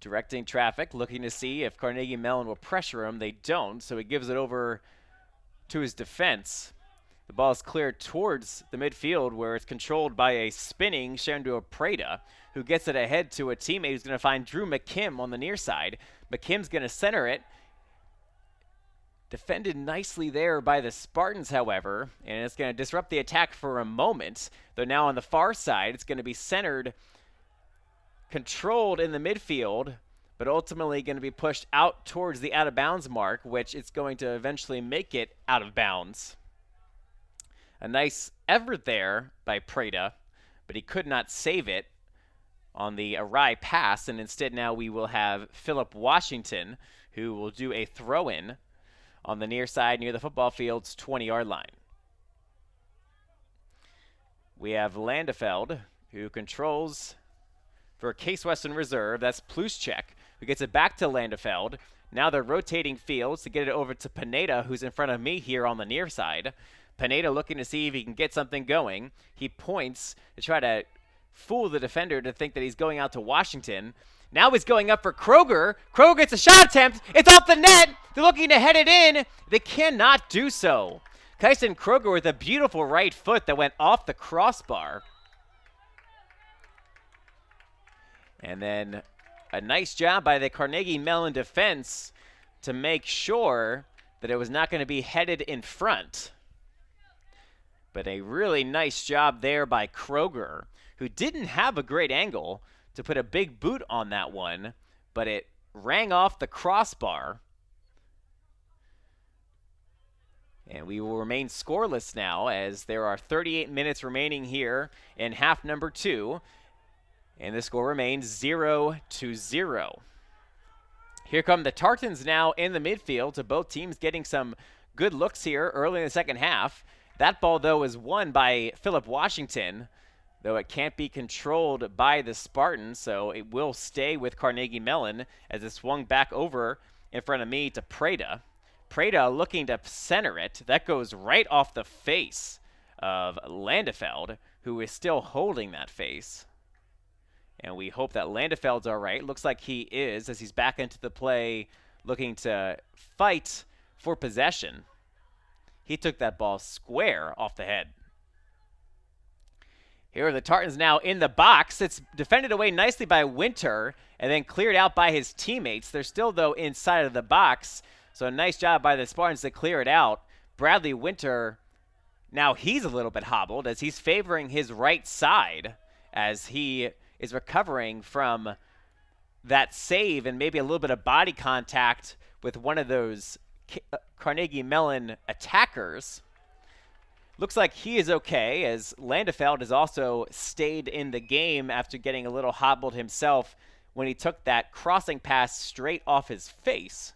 directing traffic, looking to see if Carnegie Mellon will pressure him. They don't, so he gives it over to his defense. The ball is cleared towards the midfield where it's controlled by a spinning Shenandoah Prada, who gets it ahead to a teammate who's going to find Drew McKim on the near side. McKim's going to center it. Defended nicely there by the Spartans, however, and it's going to disrupt the attack for a moment. Though now on the far side, it's going to be centered, controlled in the midfield, but ultimately going to be pushed out towards the out-of-bounds mark, which it's going to eventually make it out of bounds. A nice effort there by Prada, but he could not save it on the awry pass, and instead now we will have Philip Washington, who will do a throw-in on the near side near the football field's 20-yard line. We have Landefeld, who controls for Case Western Reserve. That's Pluschek, who gets it back to Landefeld. Now they're rotating fields to get it over to Pineda, who's in front of me here on the near side. Pineda looking to see if he can get something going. He points to try to fool the defender to think that he's going out to Washington. Now he's going up for Kroger. Kroger gets a shot attempt. It's off the net. They're looking to head it in. They cannot do so. Kyson Kroger with a beautiful right foot that went off the crossbar. And then a nice job by the Carnegie Mellon defense to make sure that it was not going to be headed in front. But a really nice job there by Kroger, who didn't have a great angle to put a big boot on that one, but it rang off the crossbar. And we will remain scoreless now as there are 38 minutes remaining here in half number 2. And the score remains 0-0. Here come the Tartans now in the midfield, so both teams getting some good looks here early in the second half. That ball, though, is won by Philip Washington, though it can't be controlled by the Spartans, so it will stay with Carnegie Mellon as it swung back over in front of me to Prada. Prada looking to center it. That goes right off the face of Landefeld, who is still holding that face. And we hope that Landefeld's all right. Looks like he is as he's back into the play looking to fight for possession. He took that ball square off the head. Here are the Tartans now in the box. It's defended away nicely by Winter and then cleared out by his teammates. They're still, though, inside of the box. So a nice job by the Spartans to clear it out. Bradley Winter, now he's a little bit hobbled as he's favoring his right side as he is recovering from that save and maybe a little bit of body contact with one of those Carnegie Mellon attackers. Looks like he is okay as Landefeld has also stayed in the game after getting a little hobbled himself when he took that crossing pass straight off his face.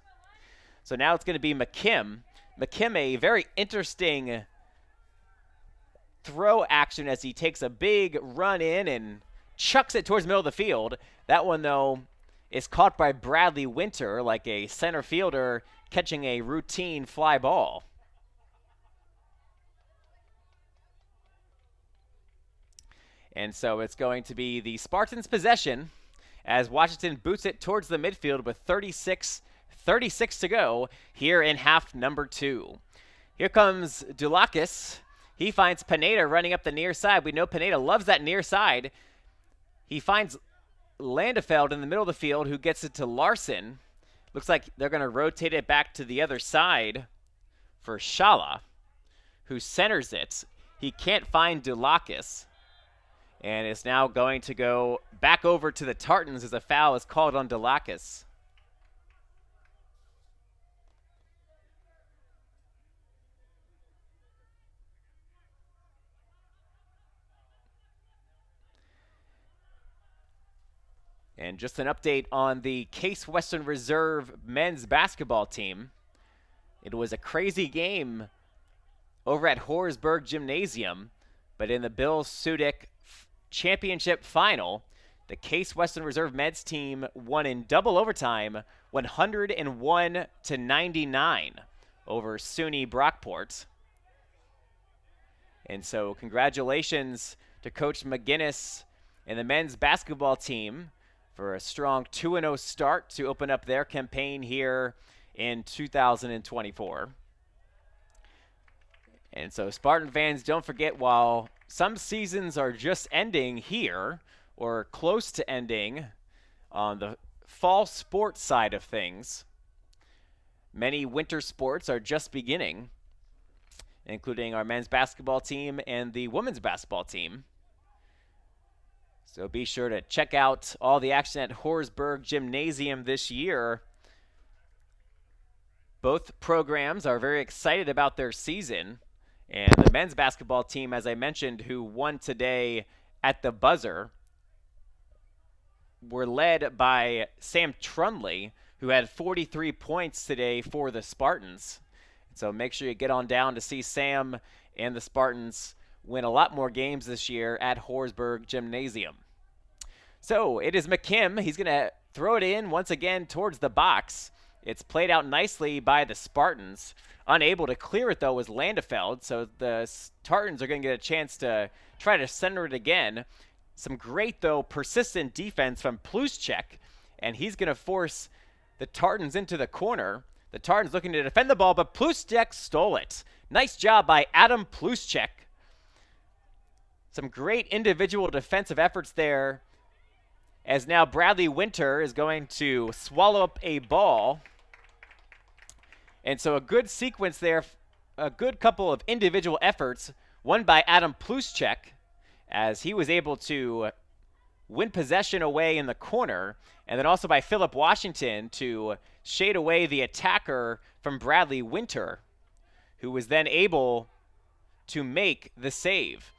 So now it's going to be McKim. McKim, a very interesting throw action as he takes a big run in and chucks it towards the middle of the field. That one, though, is caught by Bradley Winter like a center fielder catching a routine fly ball. And so it's going to be the Spartans' possession as Washington boots it towards the midfield with 36 to go here in half number 2. Here comes Dulakis. He finds Pineda running up the near side. We know Pineda loves that near side. He finds Landefeld in the middle of the field, who gets it to Larson. Looks like they're going to rotate it back to the other side for Shala, who centers it. He can't find Dulakis, and is now going to go back over to the Tartans as a foul is called on Dulakis. And just an update on the Case Western Reserve men's basketball team. It was a crazy game over at Horsburgh Gymnasium, but in the Bill Sudik Championship Final, the Case Western Reserve men's team won in double overtime, 101-99 over SUNY Brockport. And so congratulations to Coach McGinnis and the men's basketball team for a strong 2-0 start to open up their campaign here in 2024. And so Spartan fans, don't forget, while some seasons are just ending here or close to ending on the fall sports side of things, many winter sports are just beginning, including our men's basketball team and the women's basketball team. So be sure to check out all the action at Horsburgh Gymnasium this year. Both programs are very excited about their season. And the men's basketball team, as I mentioned, who won today at the buzzer, were led by Sam Trunley, who had 43 points today for the Spartans. So make sure you get on down to see Sam and the Spartans win a lot more games this year at Horsburgh Gymnasium. So it is McKim. He's going to throw it in once again towards the box. It's played out nicely by the Spartans. Unable to clear it, though, was Landefeld. So the Tartans are going to get a chance to try to center it again. Some great, though, persistent defense from Pluschek. And he's going to force the Tartans into the corner. The Tartans looking to defend the ball, but Pluschek stole it. Nice job by Adam Pluschek. Some great individual defensive efforts there, as now Bradley Winter is going to swallow up a ball. And so a good sequence there, a good couple of individual efforts, one by Adam Pluschek, as he was able to win possession away in the corner, and then also by Philip Washington to shade away the attacker from Bradley Winter, who was then able to make the save.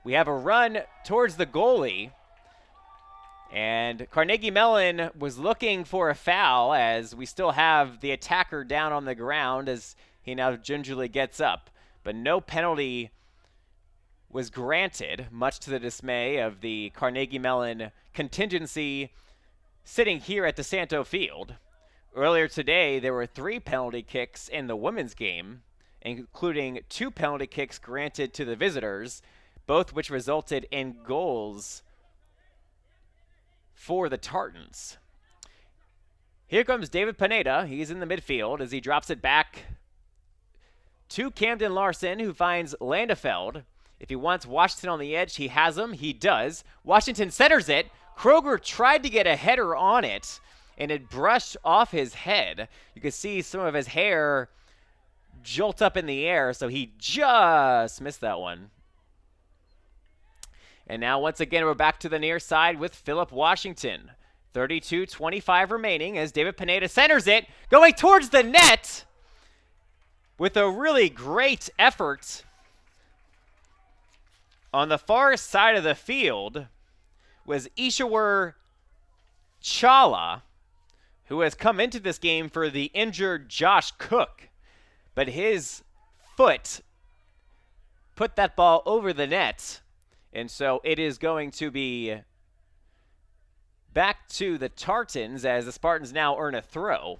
We have a run towards the goalie, and Carnegie Mellon was looking for a foul, as we still have the attacker down on the ground as he now gingerly gets up. But no penalty was granted, much to the dismay of the Carnegie Mellon contingency sitting here at DiSanto Field. Earlier today, there were 3 penalty kicks in the women's game, including 2 penalty kicks granted to the visitors, both which resulted in goals for the Tartans. Here comes David Pineda. He's in the midfield as he drops it back to Camden Larson, who finds Landefeld. If he wants Washington on the edge, he has him. He does. Washington centers it. Kroger tried to get a header on it, and it brushed off his head. You can see some of his hair jolt up in the air, so he just missed that one. And now, once again, we're back to the near side with Philip Washington. 32-25 remaining as David Pineda centers it, going towards the net with a really great effort on the far side of the field was Ishawar Chala, who has come into this game for the injured Josh Cook. But his foot put that ball over the net. And so it is going to be back to the Tartans as the Spartans now earn a throw.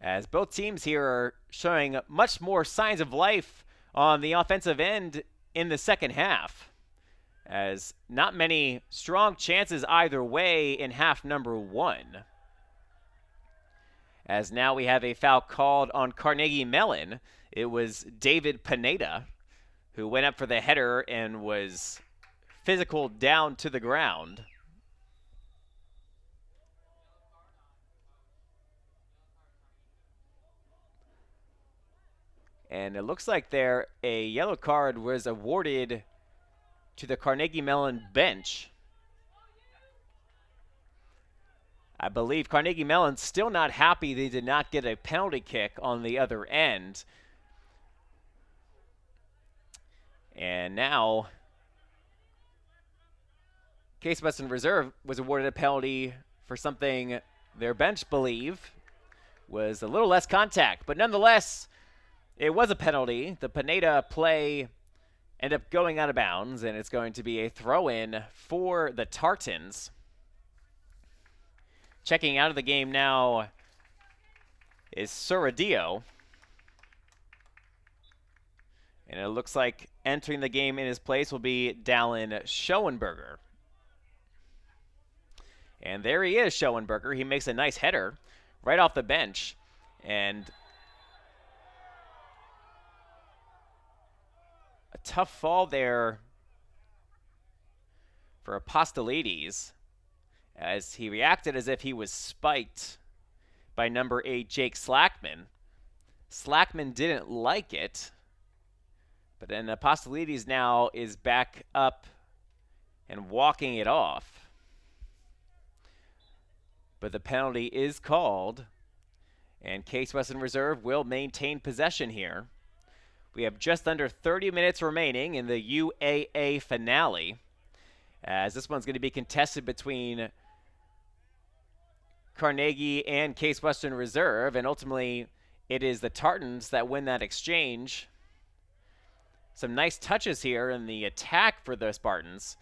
As both teams here are showing much more signs of life on the offensive end in the second half, as not many strong chances either way in half number 1. As now we have a foul called on Carnegie Mellon. It was David Pineda who went up for the header and was physical down to the ground. And it looks like there a yellow card was awarded to the Carnegie Mellon bench. I believe Carnegie Mellon's still not happy they did not get a penalty kick on the other end. And now Case Western Reserve was awarded a penalty for something their bench believe was a little less contact. But nonetheless, it was a penalty. The Pineda play ended up going out of bounds, and it's going to be a throw-in for the Tartans. Checking out of the game now is Suradio. And it looks like entering the game in his place will be Dallin Schoenberger. And there he is, Schoenberger. He makes a nice header right off the bench. And a tough fall there for Apostolides, as he reacted as if he was spiked by number 8, Jake Slackman. Slackman didn't like it, but then Apostolides now is back up and walking it off. But the penalty is called, and Case Western Reserve will maintain possession here. We have just under 30 minutes remaining in the UAA finale, as this one's going to be contested between Carnegie and Case Western Reserve, and ultimately it is the Tartans that win that exchange. Some nice touches here in the attack for the Spartans,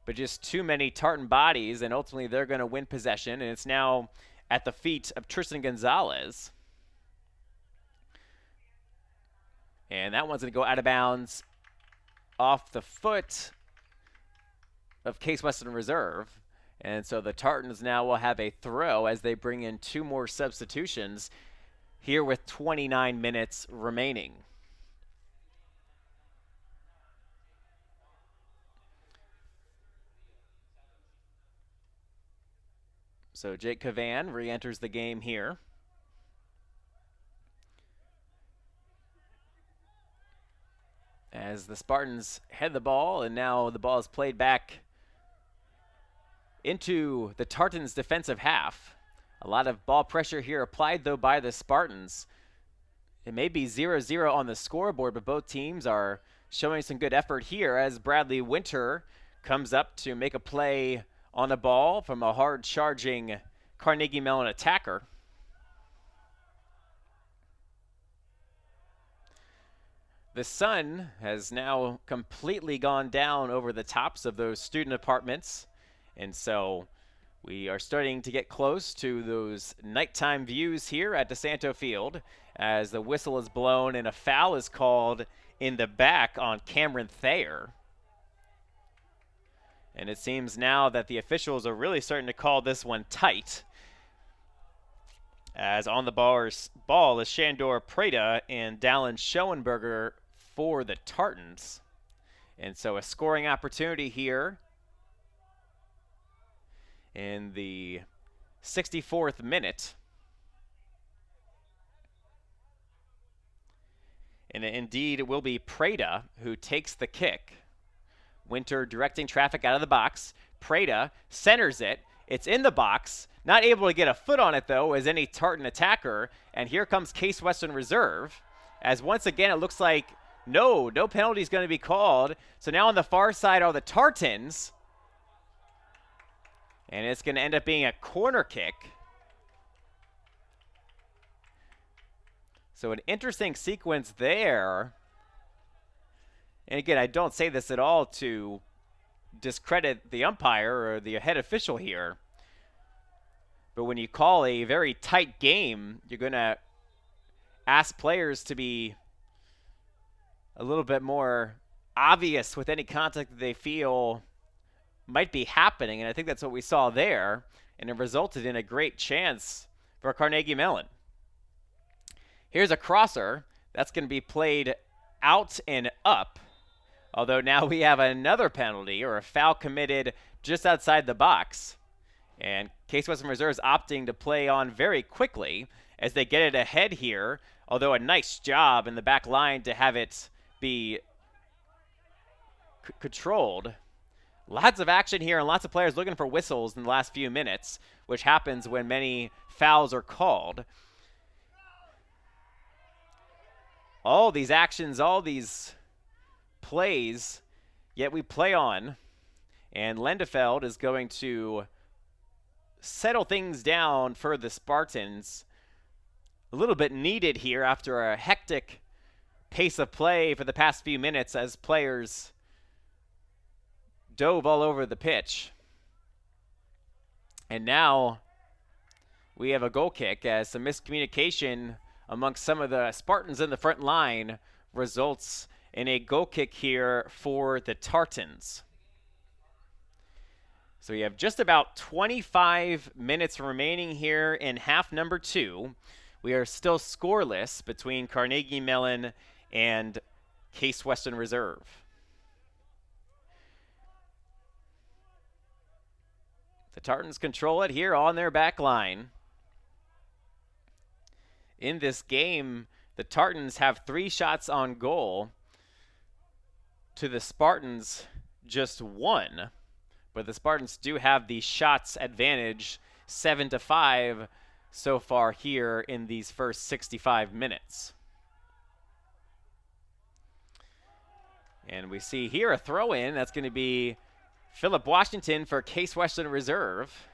but just too many Tartan bodies, and ultimately they're going to win possession, and it's now at the feet of Tristan Gonzalez. And that one's going to go out of bounds off the foot of Case Western Reserve. And so the Tartans now will have a throw as they bring in 2 more substitutions here with 29 minutes remaining. So Jake Cavan re-enters the game here. As the Spartans head the ball, and now the ball is played back into the Tartans' defensive half. A lot of ball pressure here applied, though, by the Spartans. It may be 0-0 on the scoreboard, but both teams are showing some good effort here as Bradley Winter comes up to make a play on a ball from a hard-charging Carnegie Mellon attacker. The sun has now completely gone down over the tops of those student apartments, and so we are starting to get close to those nighttime views here at DiSanto Field as the whistle is blown and a foul is called in the back on Cameron Thayer. And it seems now that the officials are really starting to call this one tight, as on the ball is Shandor Preda and Dallin Schoenberger for the Tartans. And so a scoring opportunity here in the 64th minute. And indeed, it will be Preda who takes the kick. Winter directing traffic out of the box. Preda centers it. It's in the box. Not able to get a foot on it, though, as any Tartan attacker. And here comes Case Western Reserve, as once again it looks like no penalty is going to be called. So now on the far side are the Tartans. And it's going to end up being a corner kick. So an interesting sequence there. And again, I don't say this at all to discredit the umpire or the head official here. But when you call a very tight game, you're going to ask players to be a little bit more obvious with any contact that they feel might be happening, and I think that's what we saw there, and it resulted in a great chance for Carnegie Mellon. Here's a crosser that's going to be played out and up, although now we have another penalty or a foul committed just outside the box, and Case Western Reserve is opting to play on very quickly as they get it ahead here, although a nice job in the back line to have it be controlled. Lots of action here and lots of players looking for whistles in the last few minutes, which happens when many fouls are called. All these actions, all these plays, yet we play on. And Lendefeld is going to settle things down for the Spartans. A little bit needed here after a hectic pace of play for the past few minutes as players dove all over the pitch. And now we have a goal kick as some miscommunication amongst some of the Spartans in the front line results in a goal kick here for the Tartans. So we have just about 25 minutes remaining here in half number 2. We are still scoreless between Carnegie Mellon and Case Western Reserve. The Tartans control it here on their back line. In this game, the Tartans have 3 shots on goal to the Spartans just 1. But the Spartans do have the shots advantage 7-5 so far here in these first 65 minutes. And we see here a throw-in. That's going to be Philip Washington for Case Western Reserve.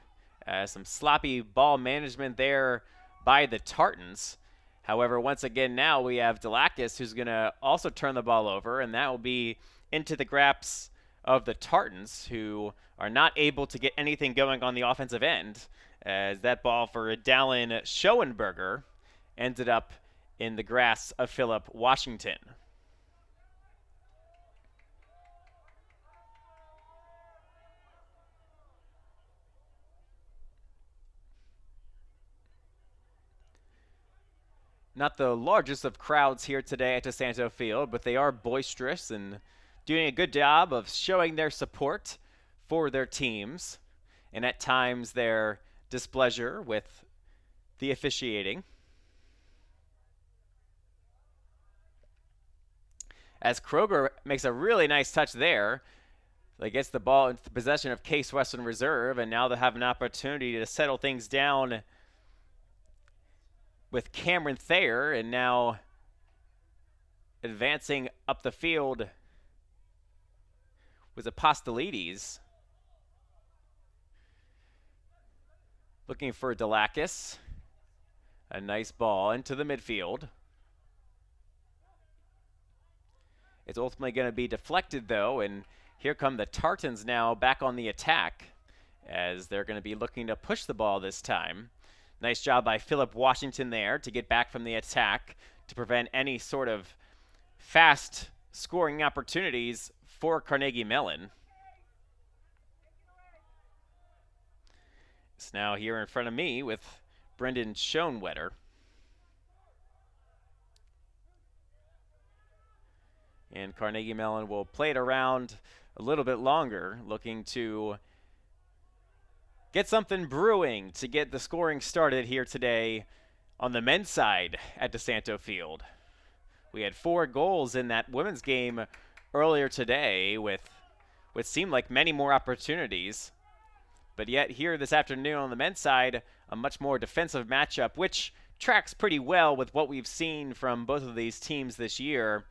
Some sloppy ball management there by the Tartans. However, once again now we have Delakis who's going to also turn the ball over, and that will be into the grasp of the Tartans, who are not able to get anything going on the offensive end, as that ball for Dallin Schoenberger ended up in the grasp of Philip Washington. Not the largest of crowds here today at DiSanto Field, but they are boisterous and doing a good job of showing their support for their teams, and at times their displeasure with the officiating. As Kroger makes a really nice touch there, they gets the ball into the possession of Case Western Reserve, and now they have an opportunity to settle things down with Cameron Thayer, and now advancing up the field was Apostolides. Looking for Delakis. A nice ball into the midfield. It's ultimately going to be deflected, though, and here come the Tartans now back on the attack as they're going to be looking to push the ball this time. Nice job by Philip Washington there to get back from the attack to prevent any sort of fast scoring opportunities for Carnegie Mellon. It's now here in front of me with Brendan Schoenwetter. And Carnegie Mellon will play it around a little bit longer, looking to get something brewing to get the scoring started here today on the men's side at DiSanto Field. We had 4 goals in that women's game earlier today with what seemed like many more opportunities. But yet here this afternoon on the men's side, a much more defensive matchup, which tracks pretty well with what we've seen from both of these teams this year.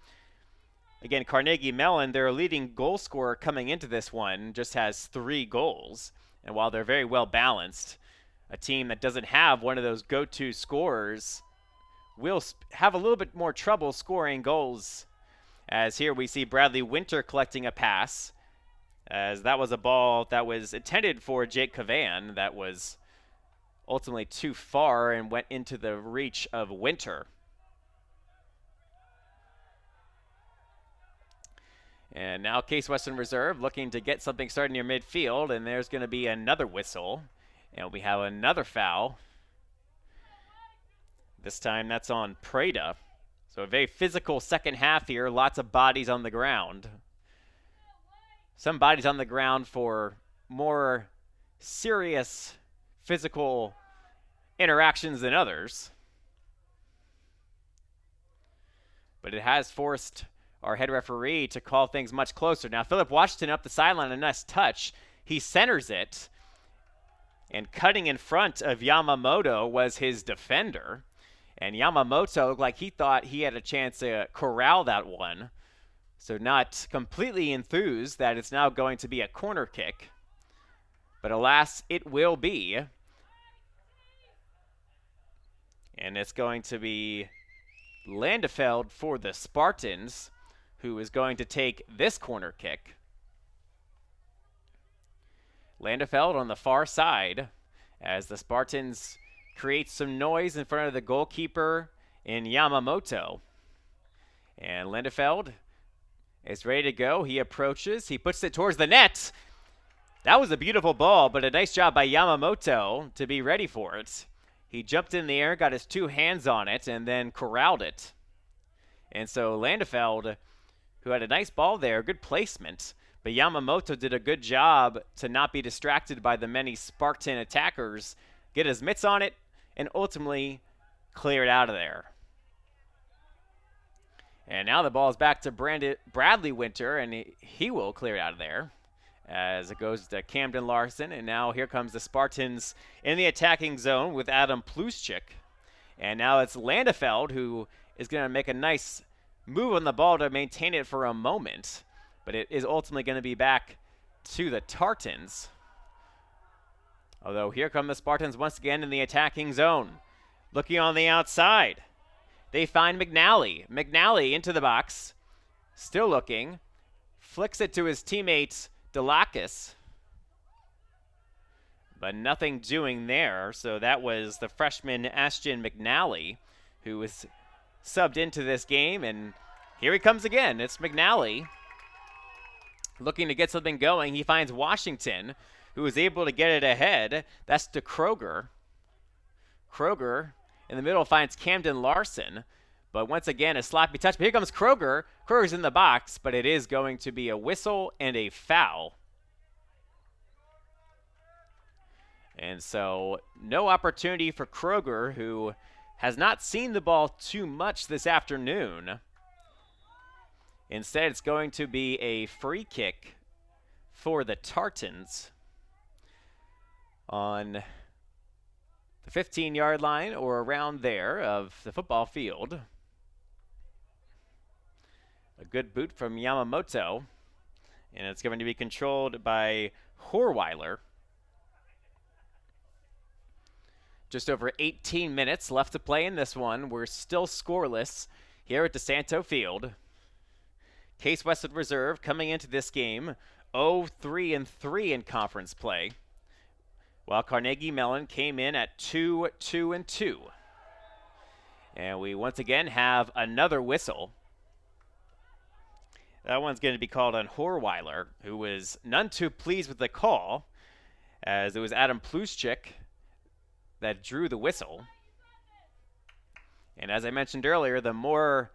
Again, Carnegie Mellon, their leading goal scorer coming into this one, just has 3 goals. And while they're very well balanced, a team that doesn't have one of those go-to scorers will have a little bit more trouble scoring goals. As here we see Bradley Winter collecting a pass, as that was a ball that was intended for Jake Cavan that was ultimately too far and went into the reach of Winter. And now Case Western Reserve looking to get something started near midfield, and there's going to be another whistle. And we have another foul. This time that's on Prada. So a very physical second half here, lots of bodies on the ground. Some bodies on the ground for more serious physical interactions than others. But it has forced our head referee to call things much closer. Now Philip Washington up the sideline, a nice touch. He centers it, and cutting in front of Yamamoto was his defender. And Yamamoto looked like he thought he had a chance to corral that one. So not completely enthused that it's now going to be a corner kick. But alas, it will be. And it's going to be Landefeld for the Spartans, who is going to take this corner kick. Landefeld on the far side as the Spartans create some noise in front of the goalkeeper in Yamamoto. And Landefeld is ready to go. He approaches. He puts it towards the net. That was a beautiful ball, but a nice job by Yamamoto to be ready for it. He jumped in the air, got his two hands on it, and then corralled it. And so Landefeld, who had a nice ball there, good placement, but Yamamoto did a good job to not be distracted by the many Spartan attackers, get his mitts on it, and ultimately clear it out of there. And now the ball is back to Bradley Winter, and he will clear it out of there as it goes to Camden Larson. And now here comes the Spartans in the attacking zone with Adam Pluschik. And now it's Landefeld who is going to make a nice move on the ball to maintain it for a moment. But it is ultimately going to be back to the Tartans. Although here come the Spartans once again in the attacking zone. Looking on the outside. They find McNally. McNally into the box. Still looking. Flicks it to his teammate Delakis. But nothing doing there. So that was the freshman Ashton McNally who was subbed into this game. And here he comes again. It's McNally looking to get something going. He finds Washington, who is able to get it ahead. That's to Kroger. Kroger in the middle finds Camden Larson. But once again, a sloppy touch. But here comes Kroger. Kroger's in the box, but it is going to be a whistle and a foul. And so no opportunity for Kroger, who has not seen the ball too much this afternoon. Instead, it's going to be a free kick for the Tartans on the 15-yard line or around there of the football field. A good boot from Yamamoto, and it's going to be controlled by Horweiler. Just over 18 minutes left to play in this one. We're still scoreless here at DiSanto Field. Case Western Reserve coming into this game 0-3-3 in conference play, while Carnegie Mellon came in at 2-2-2. And we once again have another whistle. That one's going to be called on Horweiler, who was none too pleased with the call, as it was Adam Pluschik that drew the whistle. And as I mentioned earlier, the more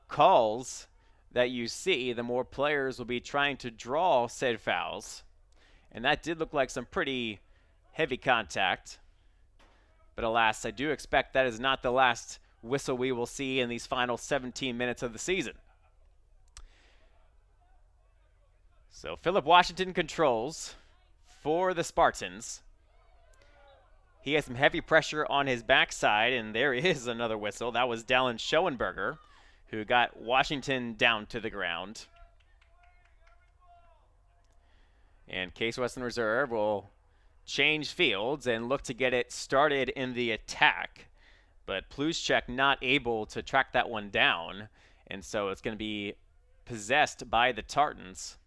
calls that you see, the more players will be trying to draw said fouls. And that did look like some pretty heavy contact. But alas, I do expect that is not the last whistle we will see in these final 17 minutes of the season. So Philip Washington controls for the Spartans. He has some heavy pressure on his backside, and there is another whistle. That was Dallin Schoenberger, who got Washington down to the ground. And Case Western Reserve will change fields and look to get it started in the attack. But Pluschik not able to track that one down, and so it's going to be possessed by the Tartans,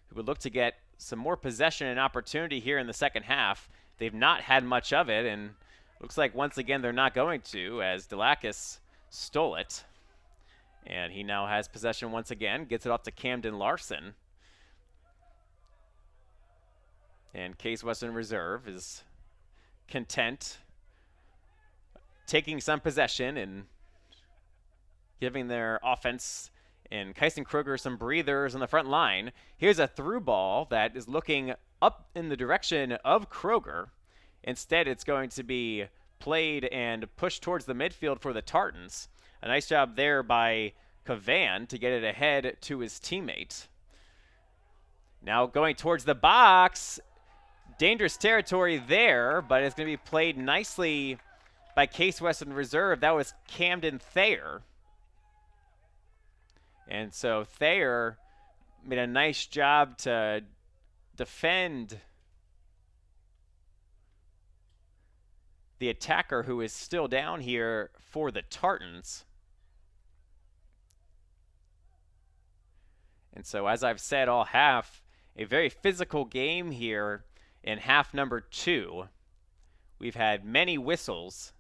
who would look to get some more possession and opportunity here in the second half. They've not had much of it, and looks like once again they're not going to, as Delakis stole it. And he now has possession once again, gets it off to Camden Larson. And Case Western Reserve is content taking some possession and giving their offense and Kyson Kroger some breathers on the front line. Here's a through ball that is looking up in the direction of Kroger. Instead, it's going to be played and pushed towards the midfield for the Tartans. A nice job there by Cavan to get it ahead to his teammate. Now going towards the box. Dangerous territory there, but it's going to be played nicely by Case Western Reserve. That was Camden Thayer. And so Thayer made a nice job to defend the attacker who is still down here for the Tartans. And so, as I've said all half, a very physical game here in half number 2. We've had many whistles.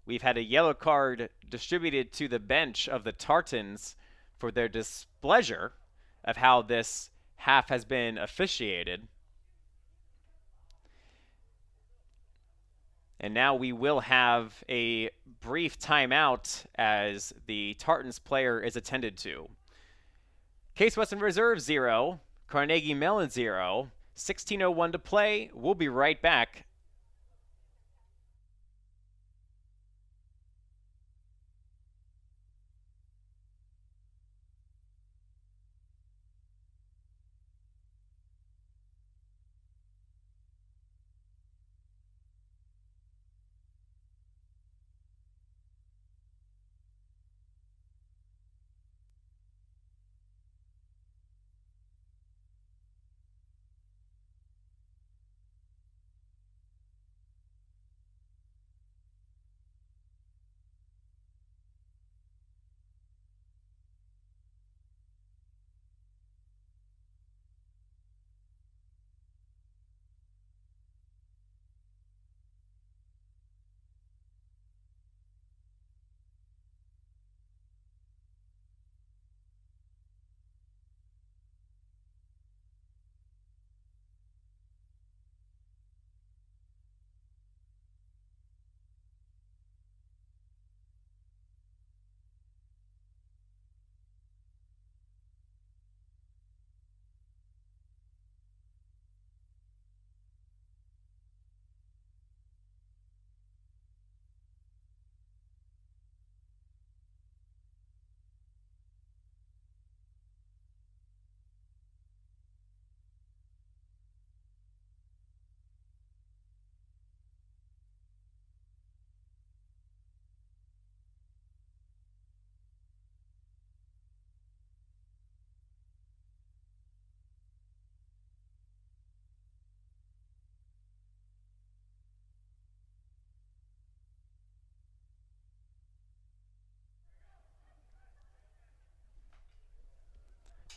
We've had a yellow card distributed to the bench of the Tartans for their displeasure of how this half has been officiated. And now we will have a brief timeout as the Tartans player is attended to. Case Western Reserve 0, Carnegie Mellon 0, 16:01 to play. We'll be right back.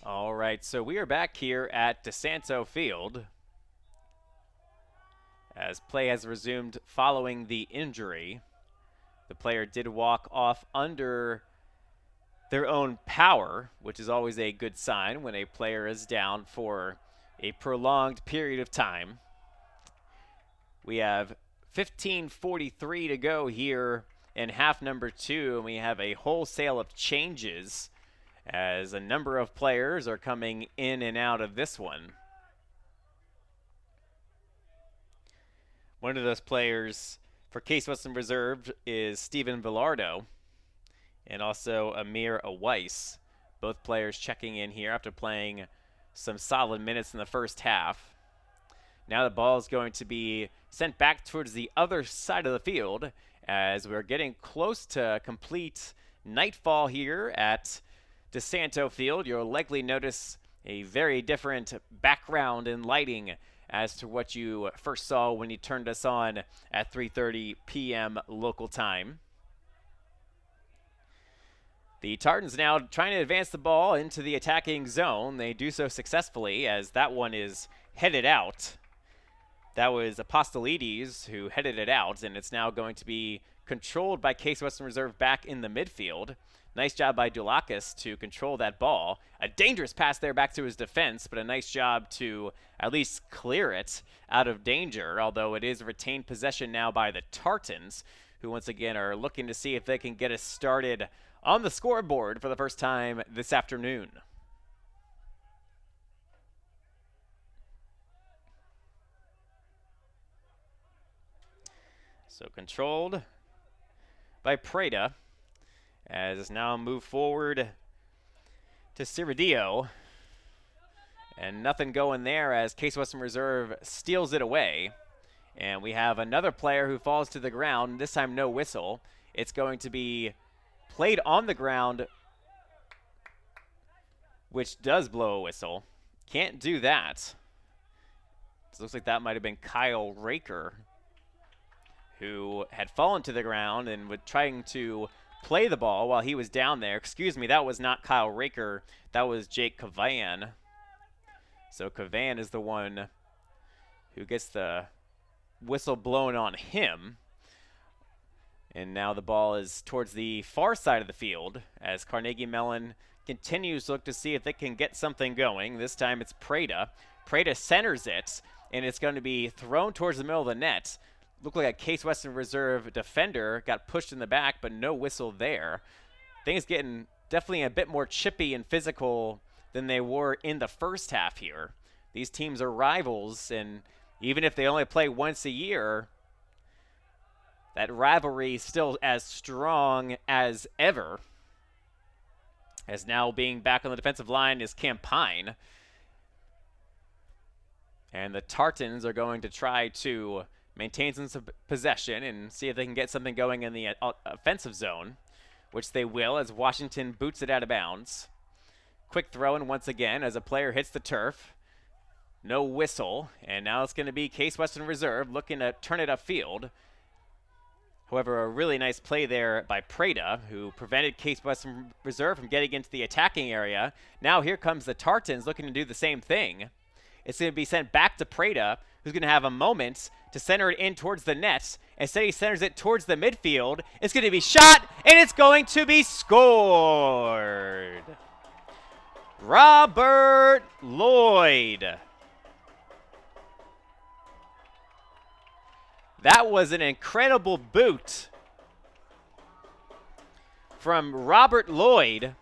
All right, so we are back here at DiSanto Field as play has resumed following the injury. The player did walk off under their own power, which is always a good sign when a player is down for a prolonged period of time. We have 15:43 to go here in half number 2, and we have a wholesale of changes as a number of players are coming in and out of this one. One of those players for Case Western Reserve is Steven Villardo and also Amir Awais. Both players checking in here after playing some solid minutes in the first half. Now the ball is going to be sent back towards the other side of the field as we're getting close to complete nightfall here at DiSanto Field. You'll likely notice a very different background and lighting as to what you first saw when you turned us on at 3:30 p.m. local time. The Tartans now trying to advance the ball into the attacking zone. They do so successfully as that one is headed out. That was Apostolides who headed it out, and it's now going to be controlled by Case Western Reserve back in the midfield. Nice job by Dulakis to control that ball. A dangerous pass there back to his defense, but a nice job to at least clear it out of danger, although it is retained possession now by the Tartans, who once again are looking to see if they can get us started on the scoreboard for the first time this afternoon. So controlled by Preda, as it's now moved forward to Ciridio. And nothing going there as Case Western Reserve steals it away. And we have another player who falls to the ground, this time no whistle. It's going to be played on the ground, which does blow a whistle. Can't do that. It looks like that might have been Kyle Raker, who had fallen to the ground and was trying to play the ball while he was down there. Excuse me, that was not Kyle Raker. That was Jake Cavan. So Cavan is the one who gets the whistle blown on him. And now the ball is towards the far side of the field as Carnegie Mellon continues to look to see if they can get something going. This time it's Preda. Preda centers it, and it's going to be thrown towards the middle of the net. Looked like a Case Western Reserve defender got pushed in the back, but no whistle there. Things getting definitely a bit more chippy and physical than they were in the first half here. These teams are rivals, and even if they only play once a year, that rivalry is still as strong as ever. As now being back on the defensive line is Campine. And the Tartans are going to try to maintain some possession and see if they can get something going in the offensive zone, which they will as Washington boots it out of bounds. Quick throw in once again as a player hits the turf. No whistle, and now it's going to be Case Western Reserve looking to turn it upfield. However, a really nice play there by Preda, who prevented Case Western Reserve from getting into the attacking area. Now here comes the Tartans looking to do the same thing. It's going to be sent back to Preda, who's going to have a moment to center it in towards the net. Instead, he centers it towards the midfield. It's going to be shot, and it's going to be scored. Robert Lloyd. That was an incredible boot from Robert Lloyd.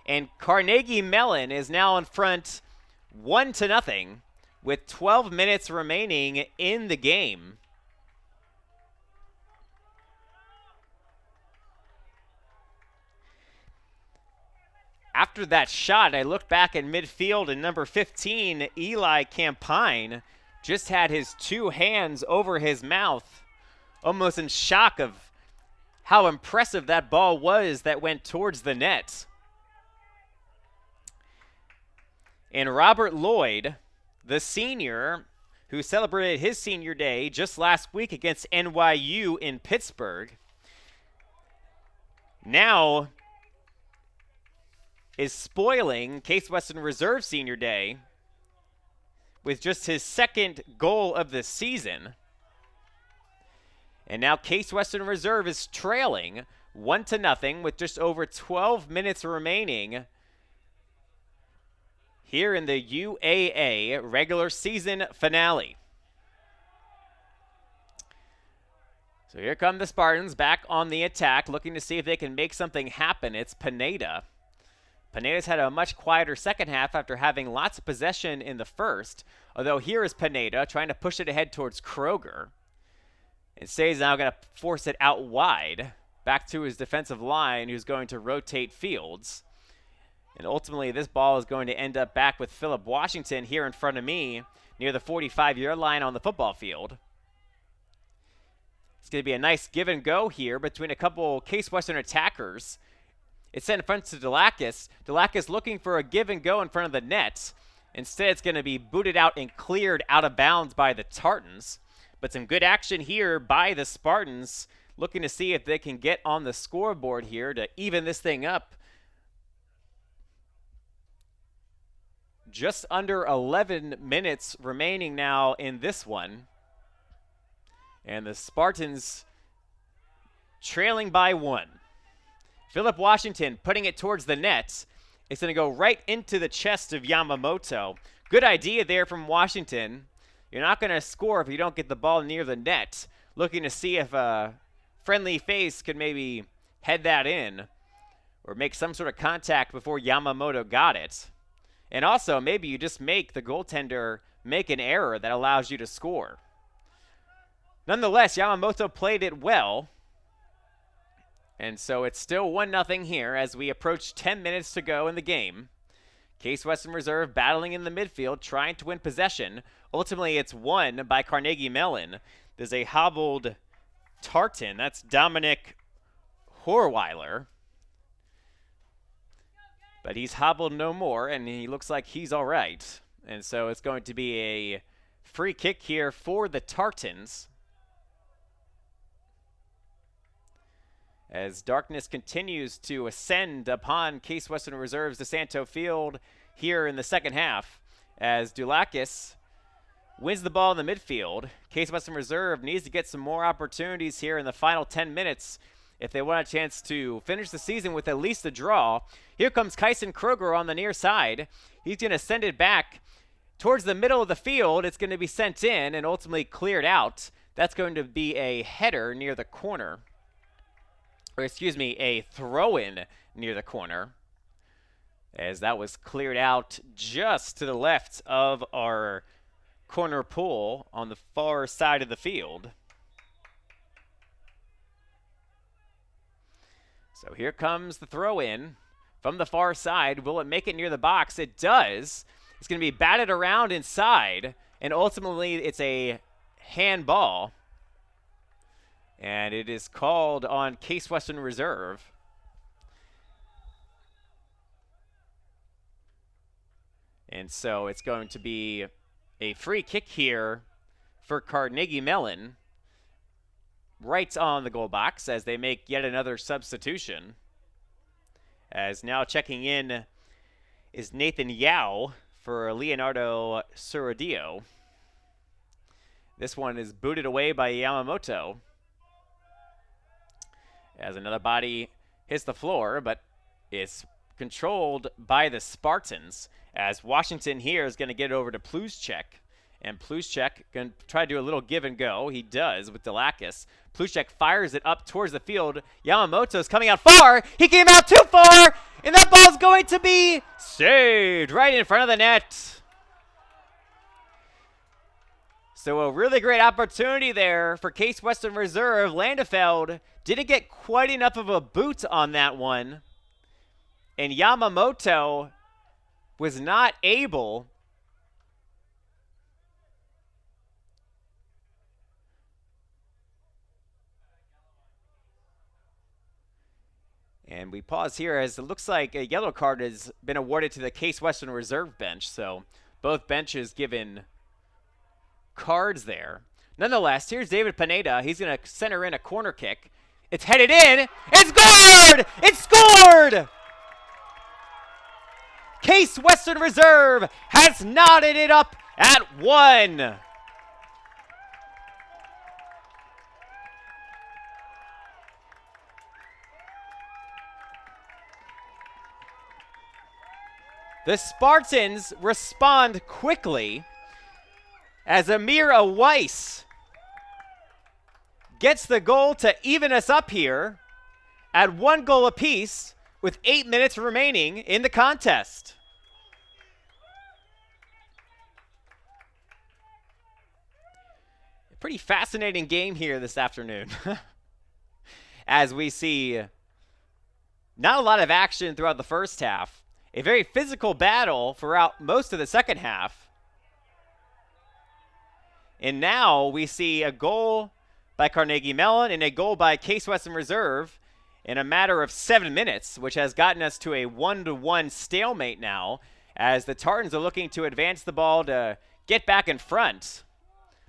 And Carnegie Mellon is now in front 1-0 with 12 minutes remaining in the game. After that shot, I looked back at midfield, and number 15, Eli Campine, just had his two hands over his mouth, almost in shock of how impressive that ball was that went towards the net. And Robert Lloyd, the senior, who celebrated his senior day just last week against NYU in Pittsburgh, now is spoiling Case Western Reserve senior day with just his second goal of the season. And now Case Western Reserve is trailing 1-0 with just over 12 minutes remaining here in the UAA regular season finale. So here come the Spartans back on the attack, looking to see if they can make something happen. It's Pineda. Pineda's had a much quieter second half after having lots of possession in the first, although here is Pineda trying to push it ahead towards Kroger. Instead, he's now going to force it out wide, back to his defensive line, who's going to rotate Fields. And ultimately, this ball is going to end up back with Philip Washington here in front of me, near the 45-yard line on the football field. It's going to be a nice give and go here between a couple Case Western attackers. It's sent in front to Dulakis. Dulakis looking for a give and go in front of the net. Instead, it's going to be booted out and cleared out of bounds by the Tartans. But some good action here by the Spartans, looking to see if they can get on the scoreboard here to even this thing up Just under 11 minutes remaining now in this one. And the Spartans trailing by 1. Philip Washington putting it towards the net. It's going to go right into the chest of Yamamoto. Good idea there from Washington. You're not going to score if you don't get the ball near the net. Looking to see if a friendly face could maybe head that in or make some sort of contact before Yamamoto got it. And also, maybe you just make the goaltender make an error that allows you to score. Nonetheless, Yamamoto played it well. And so it's still 1-0 here as we approach 10 minutes to go in the game. Case Western Reserve battling in the midfield, trying to win possession. Ultimately, it's won by Carnegie Mellon. There's a hobbled Tartan. That's Dominic Horweiler. But he's hobbled no more, and he looks like he's all right. And so it's going to be a free kick here for the Tartans. As darkness continues to ascend upon Case Western Reserve's DiSanto Field here in the second half. As Dulakis wins the ball in the midfield. Case Western Reserve needs to get some more opportunities here in the final 10 minutes if they want a chance to finish the season with at least a draw. Here comes Kyson Kroger on the near side. He's going to send it back towards the middle of the field. It's going to be sent in and ultimately cleared out. That's going to be a header near the corner. Or excuse me, a throw-in near the corner. As that was cleared out just to the left of our corner pool on the far side of the field. So here comes the throw-in from the far side. Will it make it near the box? It does. It's going to be batted around inside, and ultimately it's a handball. And it is called on Case Western Reserve. And so it's going to be a free kick here for Carnegie Mellon. Right on the goal box as they make yet another substitution. As now checking in is Nathan Yao for Leonardo Suradio. This one is booted away by Yamamoto. As another body hits the floor, but it's controlled by the Spartans. As Washington here is going to get over to Pluschek. And Pluschek going to try to do a little give and go. He does with Dulakis. Pluschek fires it up towards the field. Yamamoto's coming out far. He came out too far. And that ball's going to be saved right in front of the net. So a really great opportunity there for Case Western Reserve. Landefeld didn't get quite enough of a boot on that one. And Yamamoto was not able And we pause here as it looks like a yellow card has been awarded to the Case Western Reserve bench. So both benches given cards there. Nonetheless, here's David Pineda. He's going to center in a corner kick. It's headed in. It's scored! It's scored! Case Western Reserve has knotted it up at 1. The Spartans respond quickly as Amira Weiss gets the goal to even us up here at 1 goal apiece with 8 minutes remaining in the contest. A pretty fascinating game here this afternoon as we see not a lot of action throughout the first half. A very physical battle throughout most of the second half. And now we see a goal by Carnegie Mellon and a goal by Case Western Reserve in a matter of 7 minutes, which has gotten us to a 1-1 stalemate now as the Tartans are looking to advance the ball to get back in front.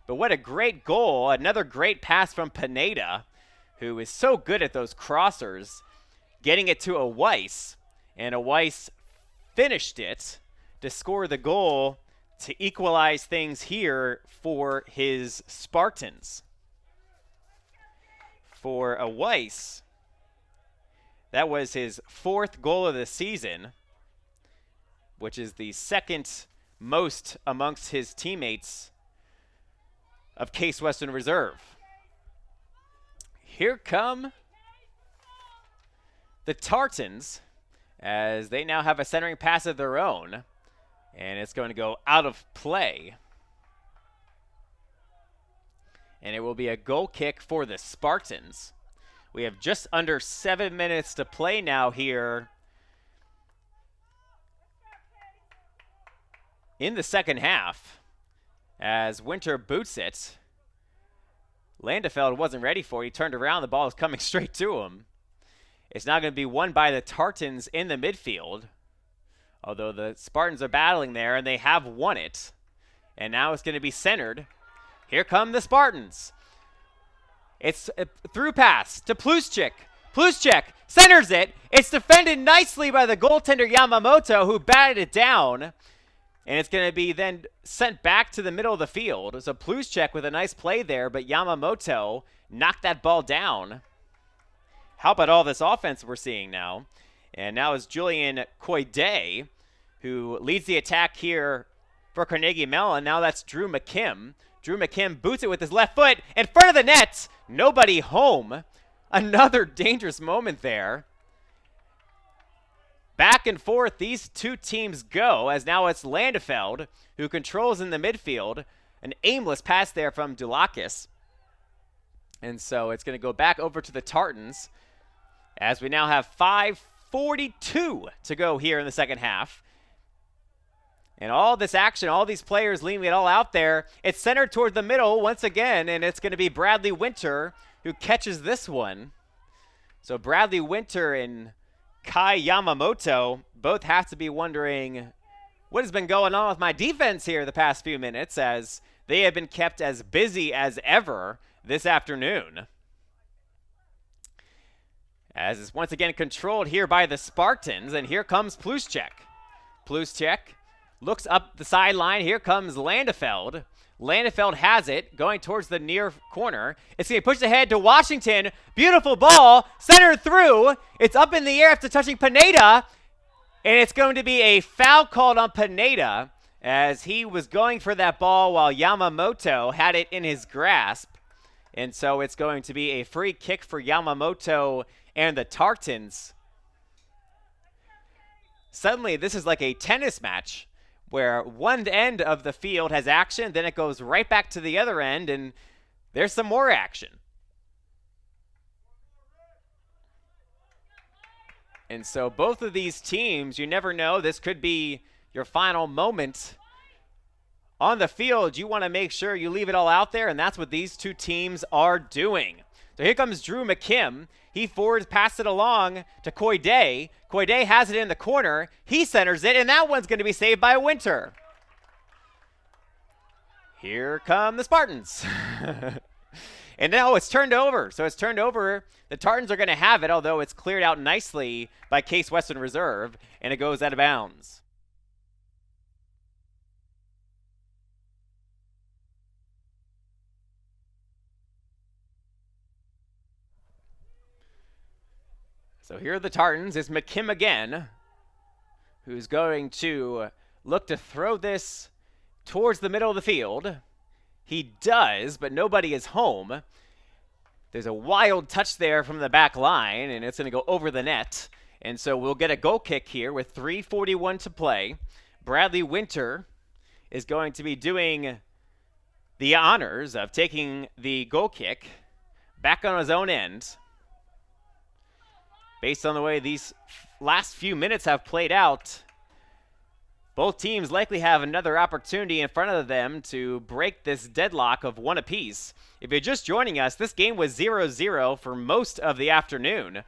But what a great goal. Another great pass from Pineda, who is so good at those crossers, getting it to a Weiss. And a Weiss finished it to score the goal to equalize things here for his Spartans. For a Weiss, that was his 4th goal of the season, which is the 2nd most amongst his teammates of Case Western Reserve. Here come the Tartans, as they now have a centering pass of their own, and it's going to go out of play. And it will be a goal kick for the Spartans. We have just under 7 minutes to play now here in the second half, as Winter boots it. Landefeld wasn't ready for it. He turned around. The ball is coming straight to him. It's now going to be won by the Tartans in the midfield, although the Spartans are battling there, and they have won it. And now it's going to be centered. Here come the Spartans. It's a through pass to Pluschek. Pluschek centers it. It's defended nicely by the goaltender Yamamoto, who batted it down. And it's going to be then sent back to the middle of the field. So Pluschek with a nice play there, but Yamamoto knocked that ball down. How about all this offense we're seeing now? And now is Julian Coide, who leads the attack here for Carnegie Mellon. Now that's Drew McKim. Drew McKim boots it with his left foot in front of the net. Nobody home. Another dangerous moment there. Back and forth these two teams go, as now it's Landefeld who controls in the midfield. An aimless pass there from Dulakis. And so it's going to go back over to the Tartans, as we now have 5:42 to go here in the second half. And all this action, all these players leaving it all out there. It's centered toward the middle once again, and it's going to be Bradley Winter who catches this one. So Bradley Winter and Kai Yamamoto both have to be wondering what has been going on with my defense here the past few minutes, as they have been kept as busy as ever this afternoon. As it's once again controlled here by the Spartans, and here comes Pluschek. Pluschek looks up the sideline. Here comes Landefeld. Landefeld has it, going towards the near corner. It's going to be pushed ahead to Washington. Beautiful ball, centered through. It's up in the air after touching Pineda, and it's going to be a foul called on Pineda, as he was going for that ball while Yamamoto had it in his grasp. And so it's going to be a free kick for Yamamoto and the Tartans. Suddenly, this is like a tennis match, where one end of the field has action, then it goes right back to the other end, and there's some more action. And so both of these teams, you never know, this could be your final moment on the field. You want to make sure you leave it all out there, and that's what these two teams are doing. So here comes Drew McKim. He forwards, passes it along to Coide. Coide has it in the corner. He centers it, and that one's going to be saved by Winter. Here come the Spartans. And now it's turned over. So it's turned over. The Tartans are going to have it, although it's cleared out nicely by Case Western Reserve, and it goes out of bounds. So here are the Tartans. It's McKim again, who's going to look to throw this towards the middle of the field. He does, but nobody is home. There's a wild touch there from the back line, and it's going to go over the net. And so we'll get a goal kick here with 3:41 to play. Bradley Winter is going to be doing the honors of taking the goal kick back on his own end. Based on the way these last few minutes have played out, both teams likely have another opportunity in front of them to break this deadlock of one apiece. If you're just joining us, this game was 0-0 for most of the afternoon,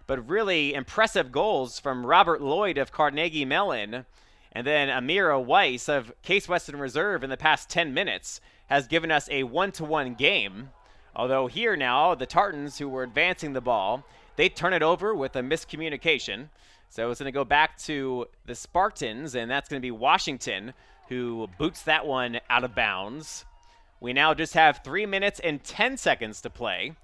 but really impressive goals from Robert Lloyd of Carnegie Mellon, and then Amira Weiss of Case Western Reserve in the past 10 minutes has given us a 1-1 game. Although here now, the Tartans, who were advancing the ball, they turn it over with a miscommunication. So it's going to go back to the Spartans, and that's going to be Washington, who boots that one out of bounds. We now just have 3 minutes and 10 seconds to play,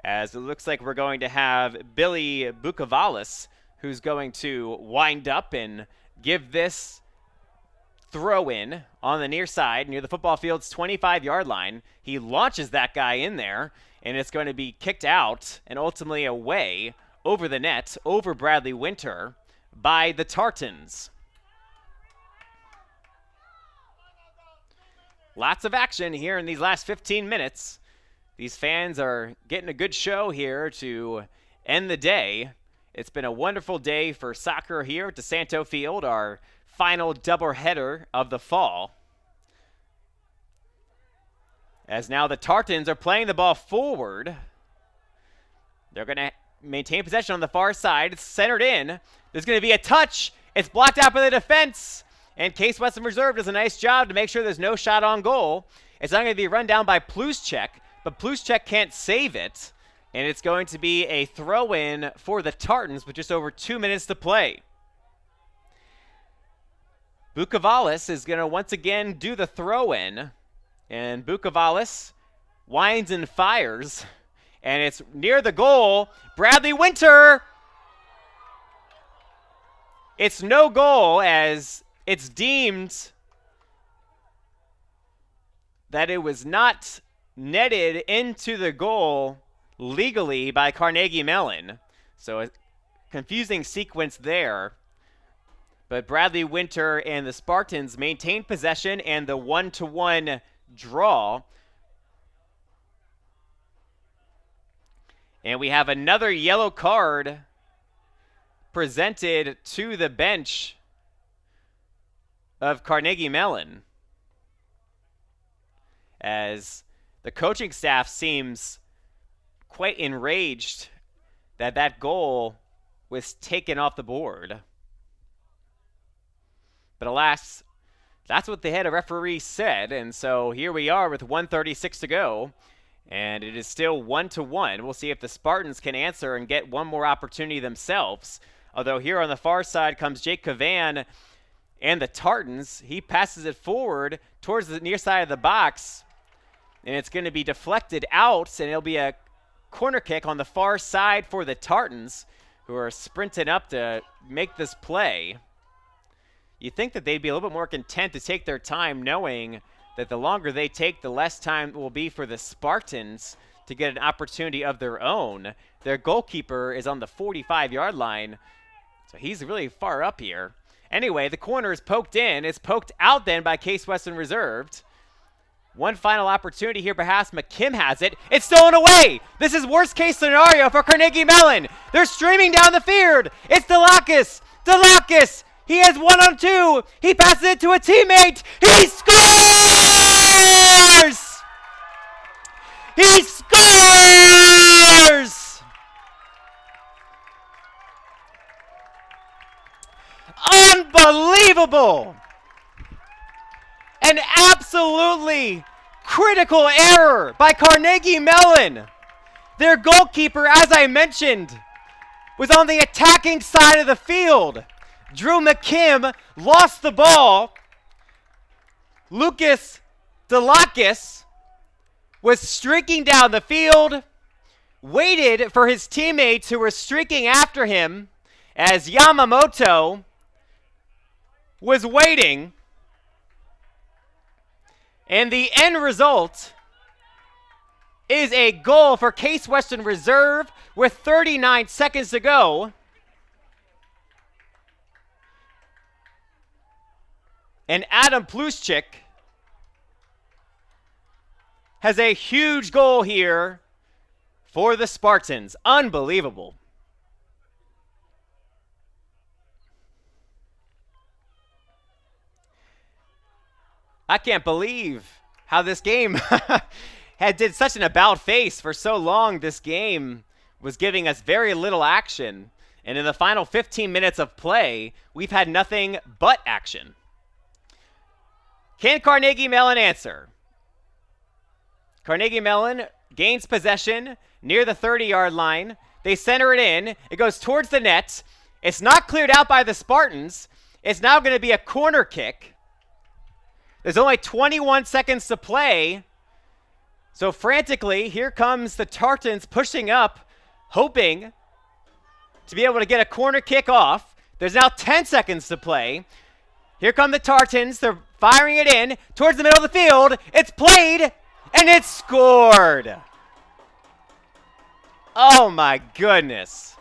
as it looks like we're going to have Billy Bukavalis, who's going to wind up and give this throw in on the near side near the football field's 25-yard line. He launches that guy in there, and it's going to be kicked out and ultimately away over the net, over Bradley Winter, by the Tartans. Lots of action here in these last 15 minutes. These fans are getting a good show here to end the day. It's been a wonderful day for soccer here at DiSanto Field, our final doubleheader of the fall. As now the Tartans are playing the ball forward. They're going to maintain possession on the far side. It's centered in. There's going to be a touch. It's blocked out by the defense. And Case Western Reserve does a nice job to make sure there's no shot on goal. It's not going to be run down by Pluschek, but Pluschek can't save it. And it's going to be a throw-in for the Tartans with just over 2 minutes to play. Bukavalis is going to once again do the throw-in. And Bukavalis winds and fires. And it's near the goal. Bradley Winter! It's no goal, as it's deemed that it was not netted into the goal legally by Carnegie Mellon. So a confusing sequence there. But Bradley Winter and the Spartans maintain possession and the 1-1 draw. And we have another yellow card presented to the bench of Carnegie Mellon, as the coaching staff seems quite enraged that that goal was taken off the board. But alas, that's what the head referee said, and so here we are with 1:36 to go, and it is still 1-1. We'll see if the Spartans can answer and get one more opportunity themselves. Although here on the far side comes Jake Cavan and the Tartans. He passes it forward towards the near side of the box, and it's going to be deflected out, and it'll be a corner kick on the far side for the Tartans, who are sprinting up to make this play. You think that they'd be a little bit more content to take their time, knowing that the longer they take, the less time it will be for the Spartans to get an opportunity of their own. Their goalkeeper is on the 45-yard line, so he's really far up here. Anyway, the corner is poked in. It's poked out then by Case Western Reserved. One final opportunity here. Perhaps McKim has it. It's stolen away. This is worst case scenario for Carnegie Mellon. They're streaming down the field. It's Delakis. Delakis. He has 1-on-2. He passes it to a teammate. He scores! He scores! Unbelievable! An absolutely critical error by Carnegie Mellon. Their goalkeeper, as I mentioned, was on the attacking side of the field. Drew McKim lost the ball. Lucas Delakis was streaking down the field, waited for his teammates who were streaking after him, as Yamamoto was waiting. And the end result is a goal for Case Western Reserve with 39 seconds to go. And Adam Pluschek has a huge goal here for the Spartans. Unbelievable. I can't believe how this game did such an about face for so long. This game was giving us very little action. And in the final 15 minutes of play, we've had nothing but action. Can Carnegie Mellon answer? Carnegie Mellon gains possession near the 30-yard line. They center it in. It goes towards the net. It's not cleared out by the Spartans. It's now going to be a corner kick. There's only 21 seconds to play. So frantically, here comes the Tartans pushing up, hoping to be able to get a corner kick off. There's now 10 seconds to play. Here come the Tartans. They're firing it in towards the middle of the field. It's played, and it's scored. Oh, my goodness.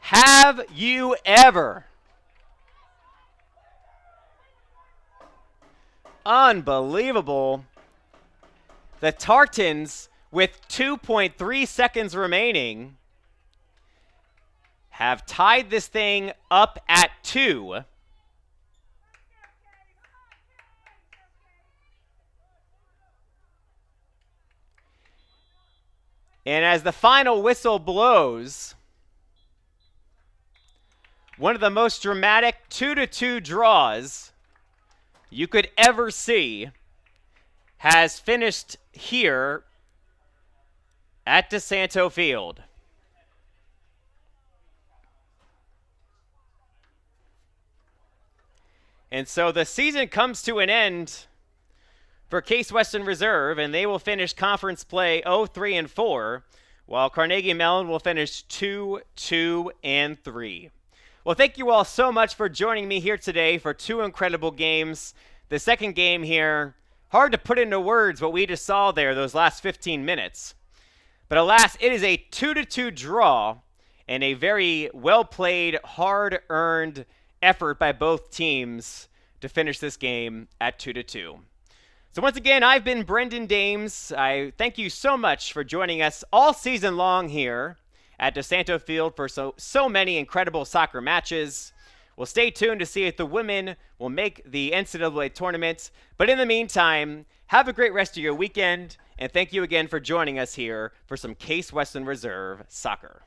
Have you ever? Unbelievable. The Tartans, with 2.3 seconds remaining, have tied this thing up at 2. And as the final whistle blows, one of the most dramatic 2-2 draws you could ever see has finished here at DiSanto Field. And so the season comes to an end for Case Western Reserve, and they will finish conference play 0-3-4, while Carnegie Mellon will finish 2-2-3. Well, thank you all so much for joining me here today for two incredible games. The second game here, hard to put into words what we just saw there those last 15 minutes. But alas, it is a 2-2 draw and a very well-played, hard-earned effort by both teams to finish this game at 2-2. So once again, I've been Brendan Dames. I thank you so much for joining us all season long here at DiSanto Field for so many incredible soccer matches. We'll stay tuned to see if the women will make the NCAA tournament. But in the meantime, have a great rest of your weekend, and thank you again for joining us here for some Case Western Reserve soccer.